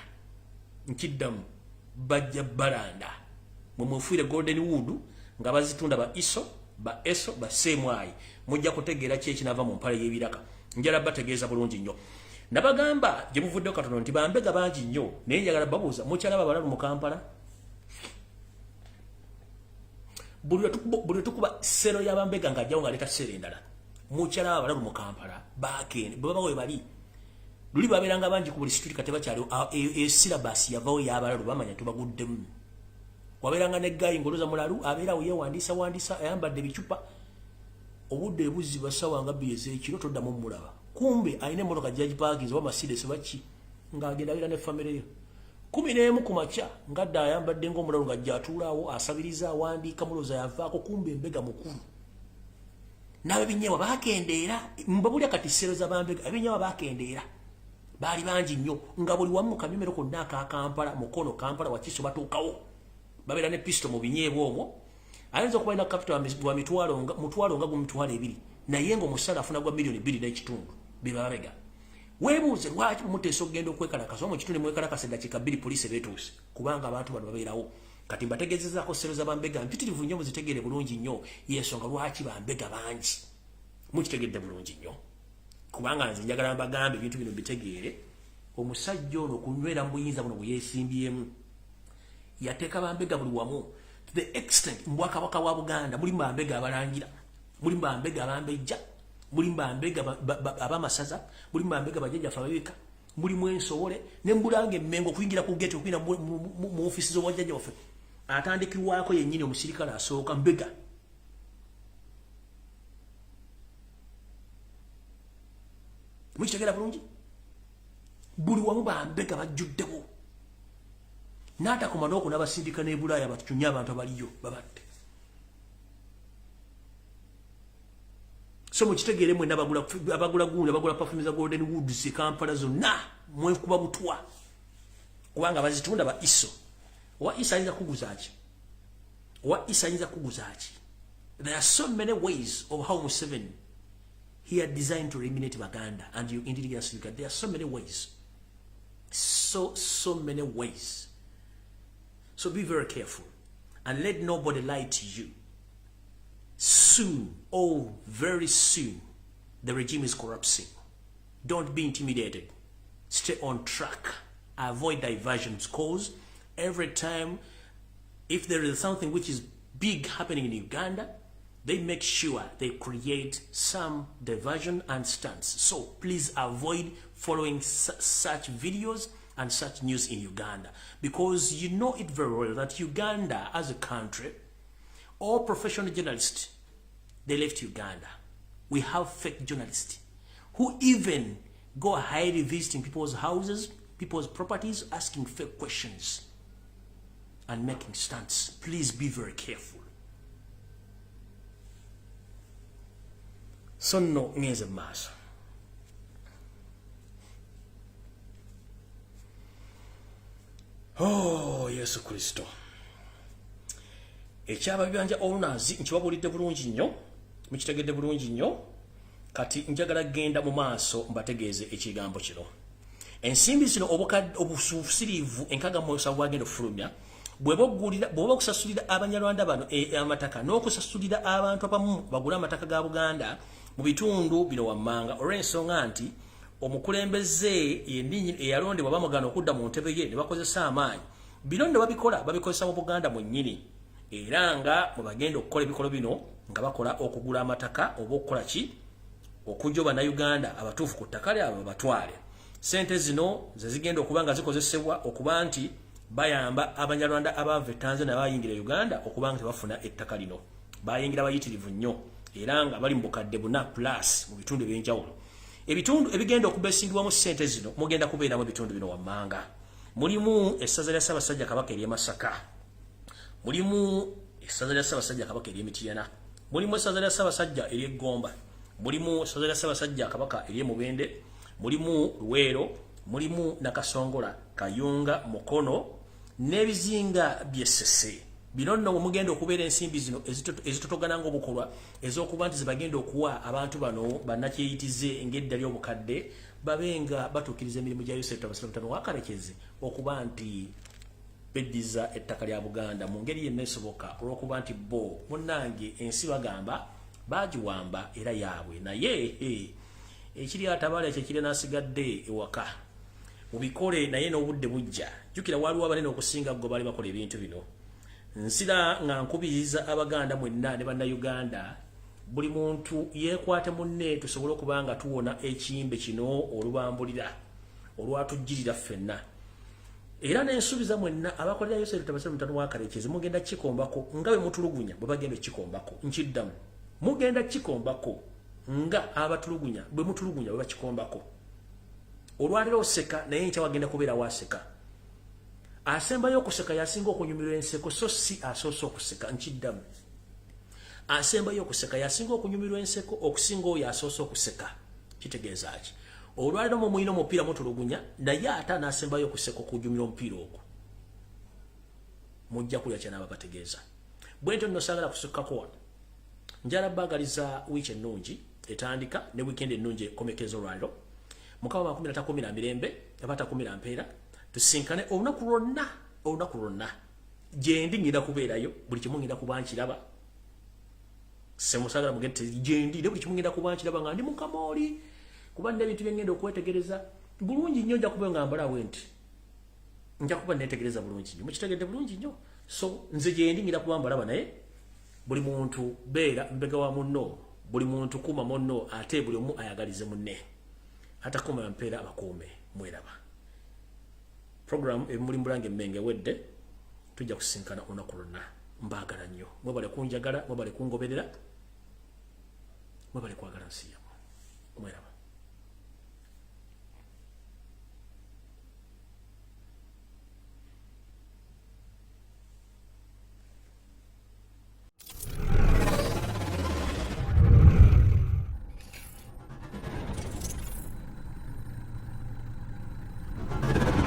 nkiddamu bajja balanda mwemufuire Golden Wood nga bazitunda ba ISO ba ESO ba semwayi mujja kutegeera ki ekinava mu mpale y'ebiraka njala bategeeza bulungi nnyo. Nabagamba gye muvuddeyo katono nti bambega bangi nnyo naye njagala babuuza mukyalaba balalu mu Kampala buli tukuba sero y'abambega ng'ajjawo ng'aleeta sero endala mukyalaba balalu mu Kampala baakene baba we bali luli babeeranga bangi ku buli situli kate bakyaliwo syllabus yavawo y'abalalu bamanya tubaguddemu waberanga ne guy ngoloza mulalu abera wandisa ayambadde bicupa obudde buziba sawa nga biyeze ekiro toddamu mulaba kumbe ayine motoka judge parkings wa Mercedes bachi nga agenda bira ne family yo 11 ku macha ngadda ayambadde ng'omulalu nga jatulawo asabiriza wandika muloza yavaako kumbe mbega mukulu nabe binyewa bakendeera mbabuli kati seroza bambega ebinyewa bakendeera bali banji nnyo nga buli wamu kamemero konna Kampala mukono Kampala wakiso batuukawo babera ne pistol mu binyeebwa omwo ayinza okuba ina capital wa mutwalo nga gumitwalo ebiri naye ngo musala afuna gwa milioni 2.5 bibabega webuuze lwaki muteso gendo kwekalakasa mu kitunde mwekalakasa dakika 2 police betuuse kubanga abantu bano babeerawo kati mbategezezaako seroza bambega mpitirivu nnyo muzitegere bulungi nnyo yensonga lwaki bambega bangi mukitegedde bulungi nnyo kubanga nze njagala mbagambe ebintu bino bitegeere omusajja ono okunywera mu buyinza buno bweyesimbyemu yateeka bambega buli wamu to the extent mbwakabaka wa Buganda muli bambega abalangira muli bambega abambejja muli bambega abamasaza muli bambega bajjajjaffe ababika muli mwensowole ne mbulange Mmengo kuyingira ku gate okuyina mu offices z'obwajjajja waffe atandikirwako yennyini omusirikale asooka mbega mukitegera bulungi buli wamu bambega bajjuddewo n'atakoma n'okunabasindika ne Bulaaya batunywe abantu abaliyo babadde so mukitegere mwe abagula gundi abagula perfume za Golden Woods Kampala zonna mwekuba butwa kubanga bazitunda ba iso wa isa ayinza kuguza ki there are so many ways of how Museveni he had designed to eliminate Baganda and your intelligence Uganda. There are so many ways so many ways. So be very careful and let nobody lie to you. Soon, oh, very soon, the regime is collapsing. Don't be intimidated. Stay on track. Avoid diversions because every time, if there is something which is big happening in Uganda, they make sure they create some diversion and stunts. So please avoid following such videos and such news in Uganda, because you know it very well that Uganda as a country, all professional journalists, they left Uganda. We have fake journalists who even go ahead visiting people's houses, people's properties, asking fake questions and making stunts. Please be very careful. So no means a mass. Oh, Yesu Kristo. Ekyaba bibanja olunazi nkibabulidde bulungi nnyo, mukitegedde bulungi nnyo, kati njagala genda mu maaso mbategeeze ekigambo kino. Ensimbi zino obusufusirivu enkaga mosa bwagenda ofulumya, bw'oba okusasulira Abanyarwanda bano amataka n'okusasulira abantu abamu bagula amataka ga Buganda mu bitundu bino wammanga olw'ensonga nti omukulembeze yennyini eyalondebwa bamugana okudda mu ntebe ye ne bakozesa amaanyi bino ne babikozesa mu Buganda mwennyini era nga mwe bagenda okukola ebikolo bino nga bakola okugula amataka oba okukola ki okujja Bannayuganda abatuufu ku ttaka lyabwe batwale. Sente zino ze zigenda okuba nga zikozesebwa okuba nti bayamba Abanyarwanda abava Tanzania bayingira Uganda okuba nga tebafuna ettaka lino. Bayingira bayitirivu nnyo era nga bali mu bukadde buna plus mu bitundu ebyenjawulo. Ebitundu ebigenda okubesingibwamu sente zino mugenda kubeeramu ebitundu bino wammanga. Mulimu essaza lya Ssaabasajja Kabaka ery'e Masaka, mulimu essaza lya Ssaabasajja Kabaka ery'e Mityana, mulimu essaza lya Ssaabasajja ery'e Gomba, mulimu essaza lya Ssaabasajja Kabaka ery'e Mubende, mulimu Luweero, mulimu Nakasongola, Kayunga, Mukono n'ebizinga by'Essese. Bino nno mugenda okubeera ensimbi zino ezitotogana ng'obukolwa ez'okuba nti zibagenda okuwa abantu bano bannakyeyitize ng'edda ly'obukadde babenga batuukiriza emirimu gya Yosef Tabasirabutano wakalekeze okuba nti beddiza ettaka lya Buganda mu ngeri yenna esoboka olw'okuba nti bo munnange ensi bagamba bagiwamba era yaabwe naye ekiri atabala ekyo kiri n'asigadde ewaka mubikole naye n'obudde bujja. Jjukira waliwo abanene okusinga gwe baali bakola ebintu bino. Nsira nga nkubiriza Abaganda mwenna ne Bannayuganda buli muntu yeekwate munne tusobole okuba nga tuwona ekiyimbe kino olubambulira olwatujjirira ffenna. era n'ensuubiza mwenna abakolera Yoseri tabasema mutano wa Karekezi mugenda kikombako nga bwe mutulugunya bwe bagenda kikombako nkiddamu mugenda kikombako nga abatulugunya bwe mutulugunya bwe bakikombako olwaliro oseka naye nkya wagenda kubeera waseka asembayo okuseka yasinga okunyumirwa enseko so si asoose okuseka nkiddamu asembayo okuseka yasinga okunyumirwa enseko okusinga oyo asoose okuseka kitegeeza ki olwaliro mu mwino omupiira mutulugunya naye ate anaasembayo okuseka okunyumirwa omupiira ogwo mujja kulya kyanaaba bategeeza bwentyo nno saagala kusukkako wano njala baagaliza wiiki ennungi etandika ne wiikendi ennungi ekomekeza olwaliro mukama 13 mirembe abatakumira mpeera tusinkane olunaku lwonna gyendi ngenda kubeerayo buli kimu ngenda kuba nkiraba semusagala mugende gyendi ne buli kimu ngenda kuba nkiraba nga ndi mukama oli kuba nina ebintu byengenda okwetegereza bulungi nnyo nja kuba nga mbalawo nti nja kuba netegereza bulungi nnyo mukitegedde bulungi nnyo so nze gyendi ngenda kuba mbalaba naye buli muntu beera mbega wa munno buli muntu kuma munno ate buli omu ayagalize munne atakuma mpeera abakuume mweraba program emuli Mulange Mmenge wedde tujja kusinkana olunaku lwonna mbaagala nnyo mwebale kunjagala mwebale kungoberera mwebale kwagala nsi yammwe mweraba